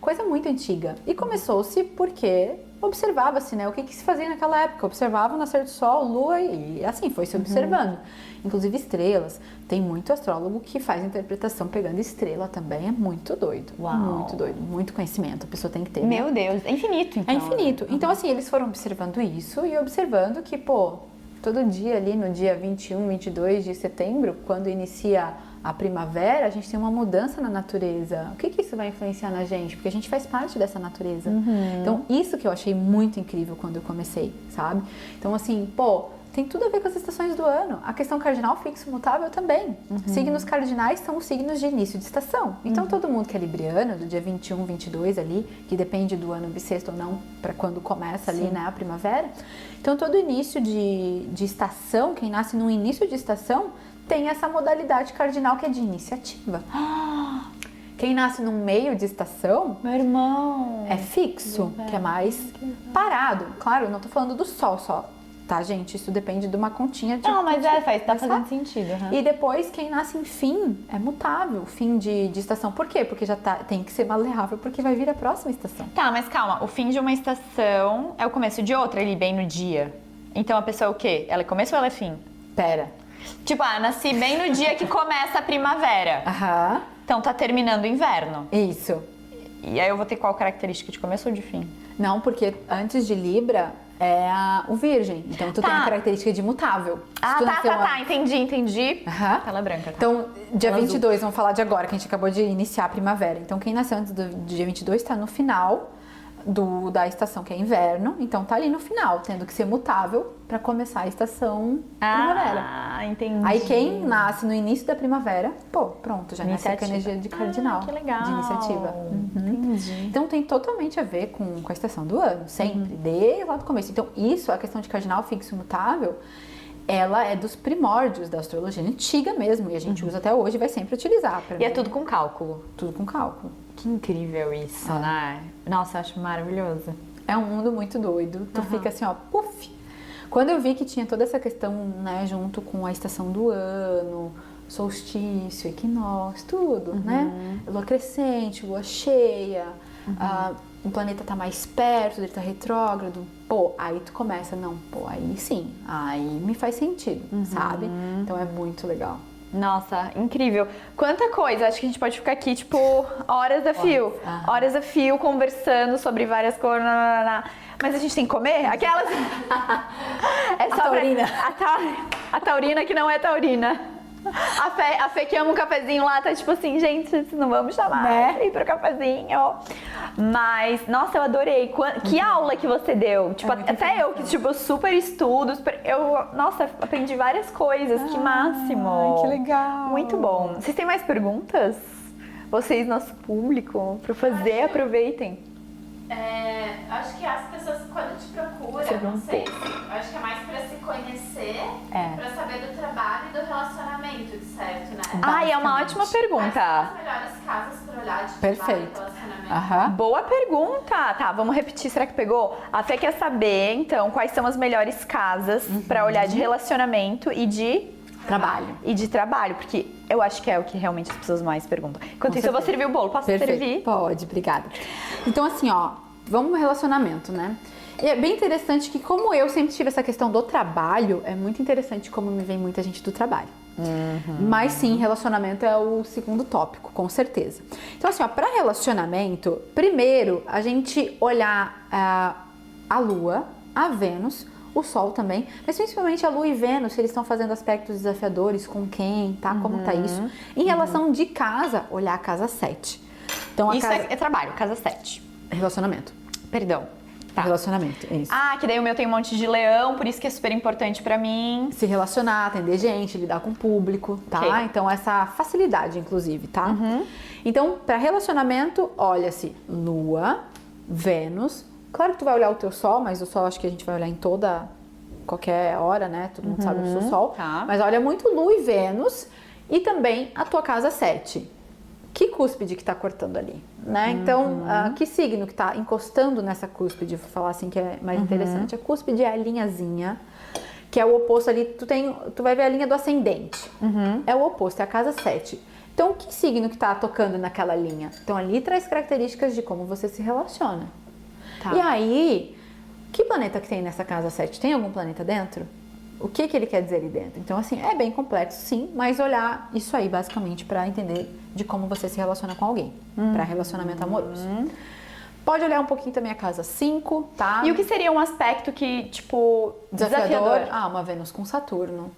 coisa muito antiga. E começou-se porque observava-se, né, o que se fazia naquela época. Observava o nascer do sol, lua e assim foi se observando. Inclusive estrelas. Tem muito astrólogo que faz interpretação pegando estrela também. É muito doido. Uau. Muito doido. Muito conhecimento. A pessoa tem que ter. Meu Deus, é infinito, então. É infinito. Então, assim, eles foram observando isso e observando que, pô, todo dia ali no dia 21, 22 de setembro, quando inicia a primavera, a gente tem uma mudança na natureza. O que isso vai influenciar na gente? Porque a gente faz parte dessa natureza. Então, isso que eu achei muito incrível quando eu comecei, sabe? Então, assim, pô, tem tudo a ver com as estações do ano. A questão cardinal, fixo, mutável também. Signos cardinais são os signos de início de estação. Então, todo mundo que é libriano, do dia 21, 22 ali, que depende do ano bissexto ou não, para quando começa ali, né, a primavera. Então, todo início de estação, quem nasce no início de estação, tem essa modalidade cardinal que é de iniciativa. Quem nasce no meio de estação, Meu irmão. é fixo, que é mais parado. Claro, eu não tô falando do sol só, tá, gente? Isso depende de uma continha de... Não, mas tá fazendo sentido. E depois, quem nasce em fim, é mutável, fim de estação. Por quê? Porque já tem que ser maleável, porque vai vir a próxima estação. Tá, mas calma, o fim de uma estação é o começo de outra, ele bem no dia. Então a pessoa é o quê? Ela é começo ou ela é fim? Pera. Tipo, nasci bem no dia que começa a primavera. Aham. Então tá terminando o inverno. Isso. E aí eu vou ter qual característica de começo ou de fim? Não, porque antes de Libra é o Virgem. Então tu tem a característica de mutável. Ah, Se tu nasceu entendi. Aham. Tela branca, tá? Então, dia Tela 22, vamos falar de agora, que a gente acabou de iniciar a primavera. Então, quem nasceu antes do dia 22 está no final da estação, que é inverno. Então, tá ali no final, tendo que ser mutável para começar a estação primavera. Ah, entendi. Aí, quem nasce no início da primavera, pô, pronto, já nasce com a energia de cardinal. que legal. De iniciativa. Entendi. Então, tem totalmente a ver com a estação do ano, sempre, desde lá do começo. Então, isso, a questão de cardinal fixo e mutável, ela é dos primórdios da astrologia antiga mesmo, e a gente usa até hoje e vai sempre utilizar. E é tudo com cálculo. Tudo com cálculo. Que incrível isso, né? Nossa, eu acho maravilhoso. É um mundo muito doido. Tu fica assim, ó, puf. Quando eu vi que tinha toda essa questão, né, junto com a estação do ano, solstício, equinócio, tudo, né? Lua crescente, lua cheia, o planeta tá mais perto, ele tá retrógrado. Pô, aí tu começa, não, pô, aí sim, aí me faz sentido, sabe? Então é muito legal. Nossa, incrível. Quanta coisa, acho que a gente pode ficar aqui, tipo, horas a fio. Horas a fio, conversando sobre várias coisas. Mas a gente tem que comer? Aquelas... É só taurina. A taurina que não é taurina. A Fê que ama um cafezinho lá, tá tipo assim, gente, não vamos chamar, né? Ir pro cafezinho. Mas, nossa, eu adorei. Que aula que você deu. Tipo, até eu que, tipo, super estudo, nossa, aprendi várias coisas. Que máximo. Que legal. Muito bom. Vocês têm mais perguntas? Vocês, nosso público, pra fazer, aproveitem. Acho que as pessoas quando te procuram, não sei, acho que é mais pra se conhecer, pra saber do trabalho e do relacionamento, de certo, né? É uma ótima pergunta. Quais são as melhores casas pra olhar de trabalho e relacionamento? Boa pergunta. Tá, vamos repetir, será que pegou? A Fê quer saber, então, quais são as melhores casas pra olhar de relacionamento e de trabalho, porque eu acho que é o que realmente as pessoas mais perguntam. Enquanto isso, eu vou servir o bolo. Posso servir? Pode, obrigada. Então, assim, vamos no relacionamento, né? E é bem interessante que, como eu sempre tive essa questão do trabalho, é muito interessante como me vem muita gente do trabalho. Mas sim, relacionamento é o segundo tópico, com certeza. Então, assim, para relacionamento, primeiro a gente olhar a Lua, a Vênus, o Sol também, mas principalmente a Lua e Vênus, se eles estão fazendo aspectos desafiadores, com quem, tá? Como tá isso? Em relação de casa, olhar a casa 7. Então, Isso é trabalho, casa 7. Relacionamento. Perdão. Tá. Relacionamento, é isso. Que daí o meu tem um monte de leão, por isso que é super importante pra mim. Se relacionar, atender gente, lidar com o público, tá? Ok. Então, essa facilidade, inclusive, tá? Então, para relacionamento, olha-se Lua, Vênus. Claro que tu vai olhar o teu Sol, mas o Sol acho que a gente vai olhar em qualquer hora, né? Todo mundo sabe do seu Sol. Tá. Mas olha muito Lua e Vênus e também a tua casa 7. Que cúspide que tá cortando ali, né? Então, que signo que tá encostando nessa cúspide? Vou falar assim que é mais interessante. A cúspide é a linhazinha, que é o oposto ali. Tu vai ver a linha do ascendente. É o oposto, é a casa 7. Então, que signo que tá tocando naquela linha? Então, ali traz características de como você se relaciona. Tá. E aí, que planeta que tem nessa casa 7? Tem algum planeta dentro? O que ele quer dizer ali dentro? Então, assim, é bem complexo, sim, mas olhar isso aí, basicamente, para entender de como você se relaciona com alguém, para relacionamento amoroso. Pode olhar um pouquinho também a casa 5, tá? E o que seria um aspecto que, tipo, desafiador? Uma Vênus com Saturno.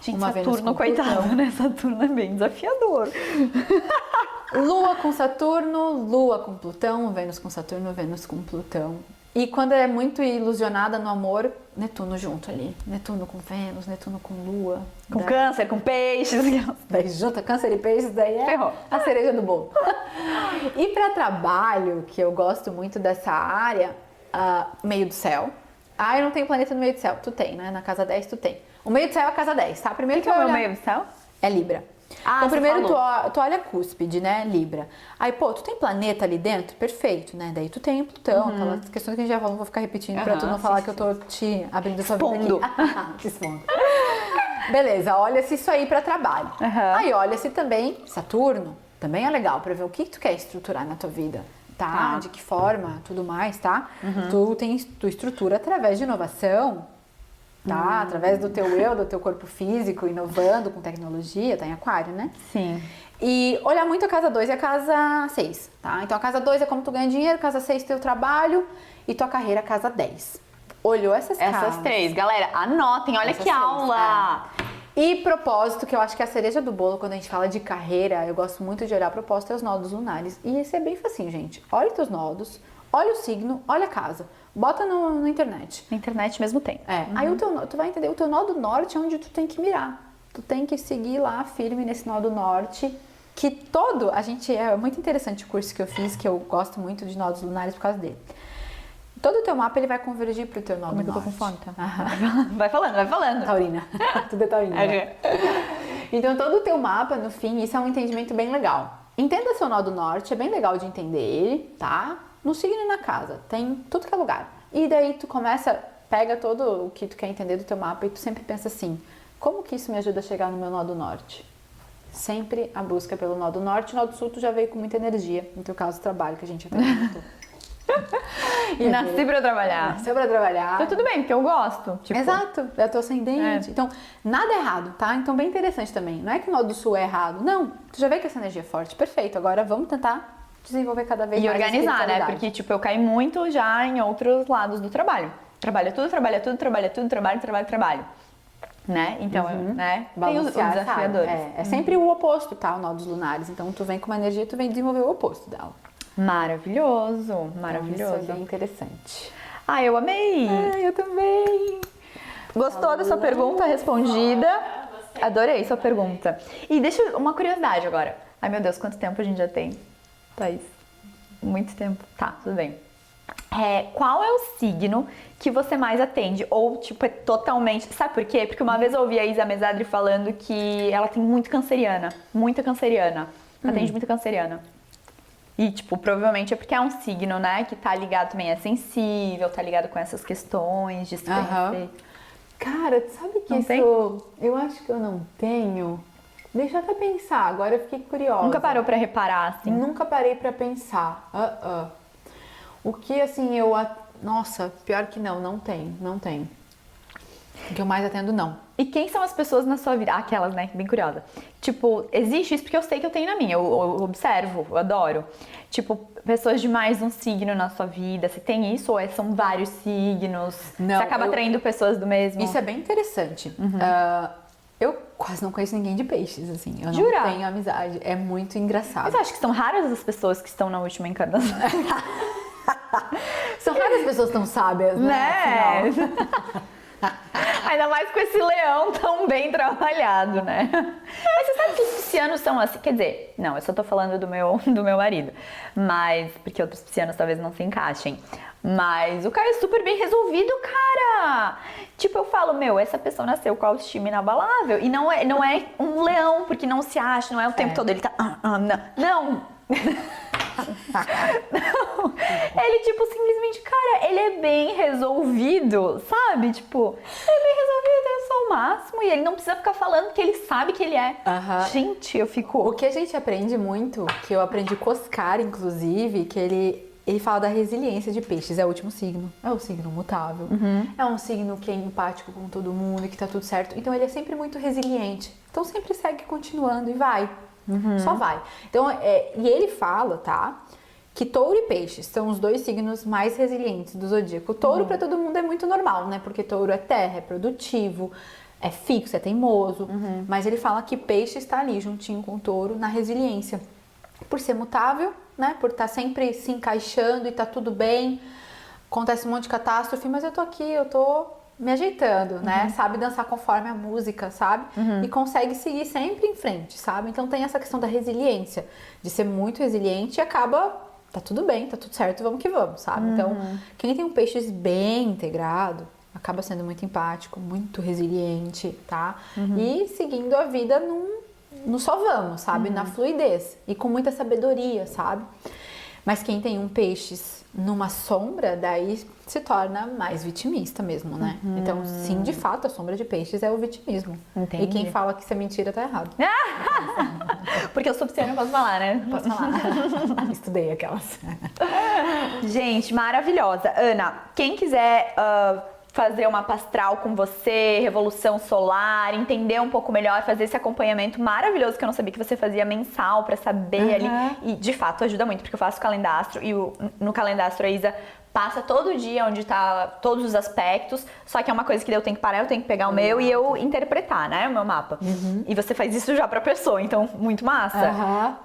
Gente, Uma Vênus Saturno, com coitado, Plutão. né? Saturno é bem desafiador. Lua com Saturno, Lua com Plutão, Vênus com Saturno, Vênus com Plutão. E quando é muito ilusionada no amor, Netuno junto ali. Netuno com Vênus, Netuno com Lua. Com câncer, com peixes. Daí junta Câncer e Peixes, daí é Ferrou. a cereja do bolo. E para trabalho, que eu gosto muito dessa área, meio do céu. Eu não tenho planeta no meio do céu. Tu tem, né? Na casa 10 tu tem. O meio do céu é a casa 10, tá? Primeiro O que é o meu olhar- meio do céu? É Libra. Ah, Então você primeiro falou. tu olha a cúspide, né, Libra. Aí, pô, tu tem planeta ali dentro? Perfeito, né? Daí tu tem Plutão, aquelas questões que a gente já falou, não vou ficar repetindo pra tu não falar que eu tô te abrindo a tua vida aqui. Te expondo. Beleza, olha-se isso aí pra trabalho. Aí olha-se também Saturno, também é legal pra ver o que tu quer estruturar na tua vida. Tá? De que forma, tudo mais, tá? Tu estrutura através de inovação, tá? Através do teu eu, do teu corpo físico, inovando com tecnologia, tá em Aquário, né? Sim. E olhar muito a casa 2 e a casa 6, tá? Então a casa 2 é como tu ganha dinheiro, casa 6 teu trabalho e tua carreira, casa 10. Olhou essas casas? Essas três. Galera, anotem, olha Essas que três, aula! E propósito, que eu acho que é a cereja do bolo quando a gente fala de carreira, eu gosto muito de olhar propósito e os nodos lunares. E esse é bem facinho, gente. Olha os teus nodos, olha o signo, olha a casa. Bota na internet. Na internet mesmo tem. Aí tu vai entender, o teu nó do norte é onde tu tem que mirar. Tu tem que seguir lá firme nesse nó do norte. Que é muito interessante o curso que eu fiz, que eu gosto muito de nodos lunares por causa dele. Todo o teu mapa ele vai convergir pro teu nó do norte. Eu tô com fome, tá? Vai falando, vai falando. Taurina. Tudo é taurina. Né? Então todo o teu mapa, no fim, isso é um entendimento bem legal. Entenda seu nó do norte, é bem legal de entender ele, tá? No signo e na casa, tem tudo que é lugar. E daí tu pega todo o que tu quer entender do teu mapa e tu sempre pensa assim, como que isso me ajuda a chegar no meu nó do norte? Sempre a busca pelo nó do norte, o nó do sul tu já veio com muita energia, no teu caso trabalho, que a gente até comentou. E nasci pra trabalhar. Nasceu pra trabalhar. Então tudo bem, porque eu gosto. Tipo, Exato, é o teu ascendente. Então, nada é errado, tá? Então, bem interessante também. Não é que o nó do sul é errado. Não, tu já vê que essa energia é forte. Perfeito, agora vamos tentar desenvolver cada vez e mais organizar, né? espiritualidade. Porque, tipo, eu caí muito já em outros lados do trabalho. Trabalha tudo, trabalho. Né? Então, né? Tem os Balancear, desafiadores. sabe? É sempre o oposto, tá? O nó dos lunares. Então, tu vem com uma energia, tu vem desenvolver o oposto dela. Maravilhoso, Então, isso é bem interessante. Ah, eu amei! Eu também! Gostou da sua pergunta respondida? Adorei sua pergunta. E deixa uma curiosidade agora. Ai, meu Deus, quanto tempo a gente já tem, Thaís? Muito tempo. Tá, tudo bem. Qual é o signo que você mais atende? Ou, tipo, é totalmente... Sabe por quê? Porque uma vez eu ouvi a Isa Mesadri falando que ela tem muita canceriana. Atende muita canceriana. E, tipo, provavelmente é porque é um signo, né? Que tá ligado também, é sensível, tá ligado com essas questões de se conhecer. Cara, sabe que Não isso... tem? Eu acho que eu não tenho. Deixa eu até pensar, agora eu fiquei curiosa. Nunca parou pra reparar, assim? Nunca parei pra pensar. O que, assim, Nossa, pior que não tem. O que eu mais atendo, não. E quem são as pessoas na sua vida? Aquelas, né? Bem curiosa. Tipo, existe isso porque eu sei que eu tenho na minha. Eu observo, eu adoro. Tipo, pessoas de mais um signo na sua vida. Você tem isso ou são vários signos? Não, você acaba atraindo pessoas do mesmo? Isso é bem interessante. Eu quase não conheço ninguém de peixes, assim. Eu Jura? não tenho amizade. É muito engraçado. Mas eu acho que são raras as pessoas que estão na última encarnação. São raras as pessoas tão sábias, né? Ainda mais com esse leão tão bem trabalhado, né? Mas você sabe que os piscianos são assim, quer dizer, não, eu só tô falando do meu marido, mas, porque outros piscianos talvez não se encaixem, mas o cara é super bem resolvido, cara! Tipo, eu falo, essa pessoa nasceu com a autoestima inabalável, e não é um leão, porque não se acha, não é o tempo todo, ele tá, não! Não, ele tipo simplesmente, cara, ele é bem resolvido, sabe? Tipo, ele é bem resolvido, eu sou o máximo e ele não precisa ficar falando que ele sabe que ele é. Gente, eu fico... O que a gente aprende muito, que eu aprendi com Oscar, inclusive, que ele fala da resiliência de peixes, é o último signo, é o signo mutável, é um signo que é empático com todo mundo, que tá tudo certo, então ele é sempre muito resiliente, então sempre segue continuando e vai. Só vai. Então, e ele fala, tá? Que touro e peixes são os dois signos mais resilientes do zodíaco. Touro pra todo mundo é muito normal, né? Porque touro é terra, é produtivo, é fixo, é teimoso. Mas ele fala que peixe está ali juntinho com o touro na resiliência. Por ser mutável, né? Por estar sempre se encaixando e tá tudo bem. Acontece um monte de catástrofe, mas eu tô aqui, eu tô me ajeitando, né? Sabe dançar conforme a música, sabe? E consegue seguir sempre em frente, sabe? Então tem essa questão da resiliência, de ser muito resiliente e acaba, tá tudo bem, tá tudo certo, vamos que vamos, sabe? Então, quem tem um peixes bem integrado, acaba sendo muito empático, muito resiliente, tá? E seguindo a vida no só vamos, sabe? Na fluidez e com muita sabedoria, sabe? Mas quem tem um peixes numa sombra, daí se torna mais vitimista mesmo, né? Então, sim, de fato, a sombra de peixes é o vitimismo. Entendi. E quem fala que isso é mentira tá errado. Porque eu sou pisciana, eu posso falar, né? Posso falar? Estudei aquelas. Gente, maravilhosa. Ana, quem quiser fazer uma mapa astral com você, revolução solar, entender um pouco melhor, fazer esse acompanhamento maravilhoso que eu não sabia que você fazia mensal pra saber ali. E de fato ajuda muito, porque eu faço calendastro e no calendastro a Isa passa todo dia onde tá todos os aspectos, só que é uma coisa que eu tenho que parar, eu tenho que pegar o meu e eu interpretar, né, o meu mapa. E você faz isso já pra pessoa, então muito massa.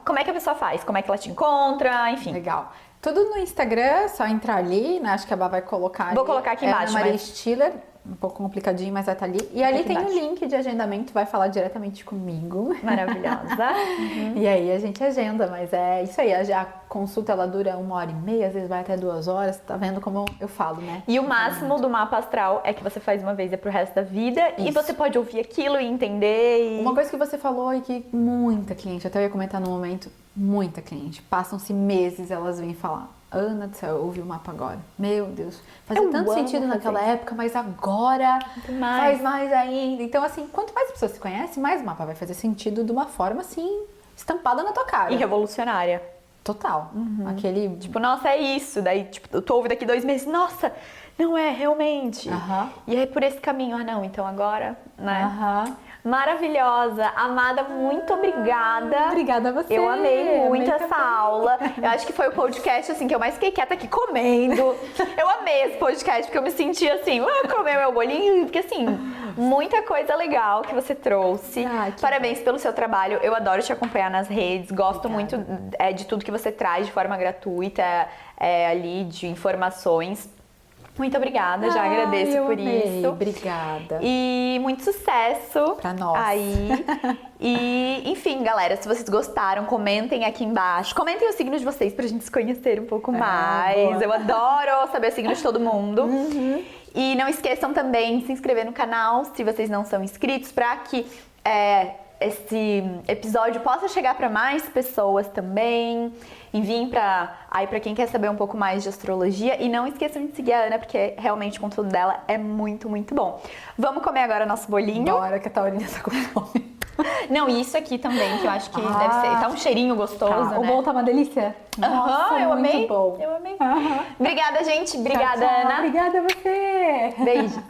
Como é que a pessoa faz? Como é que ela te encontra? Enfim. Legal. Tudo no Instagram, só entrar ali, né? Acho que a Bá vai colocar ali. Vou colocar aqui embaixo, Maria mas... Stiller, um pouco complicadinho, mas vai estar ali. E ali tem um embaixo. link de agendamento, vai falar diretamente comigo. Maravilhosa. E aí a gente agenda, mas é isso aí. A consulta ela dura 1h30, às vezes vai até 2 horas. Tá vendo como eu falo, né? E o máximo do mapa astral é que você faz uma vez pro resto da vida. E você pode ouvir aquilo e entender. Uma coisa que você falou e que muita cliente, até eu ia comentar no momento, muita cliente, passam-se meses, elas vêm falar: Ana do céu, eu ouvi o mapa agora. Meu Deus, fazia tanto sentido naquela época, mas agora faz mais ainda. Então, assim, quanto mais pessoas se conhecem, mais o mapa vai fazer sentido de uma forma, assim, estampada na tua cara. E revolucionária. Total. Aquele... Tipo, nossa, é isso. Daí, tipo, eu tô ouvindo daqui 2 meses, nossa, não é, realmente. E aí, por esse caminho, não, então agora, né? Maravilhosa. Amada, muito obrigada. Obrigada a você. Eu amei muito essa aula. Eu acho que foi o podcast, assim, que eu mais fiquei quieta aqui comendo. Eu amei esse podcast, porque eu me senti assim, comer meu bolinho, porque assim, muita coisa legal que você trouxe. Parabéns pelo seu trabalho. Eu adoro te acompanhar nas redes. Gosto muito de tudo que você traz de forma gratuita, ali, de informações. Muito obrigada, já agradeço por isso. Obrigada. E muito sucesso pra nós. Aí. E, enfim, galera, se vocês gostaram, comentem aqui embaixo. Comentem o signo de vocês pra gente se conhecer um pouco mais. Boa. Eu adoro saber o signo de todo mundo. E não esqueçam também de se inscrever no canal, se vocês não são inscritos, pra que esse episódio possa chegar para mais pessoas também. Enviem pra quem quer saber um pouco mais de astrologia. E não esqueçam de seguir a Ana, porque realmente o conteúdo dela é muito, muito bom. Vamos comer agora nosso bolinho? Bora, que a Taurina tá com fome. Não, isso aqui também, que eu acho que deve ser. Tá um cheirinho gostoso, né? O bolo tá uma delícia. Nossa, eu muito amei. bom. Eu amei. Obrigada, gente. Obrigada, tchau, tchau. Ana. Obrigada a você. Beijo.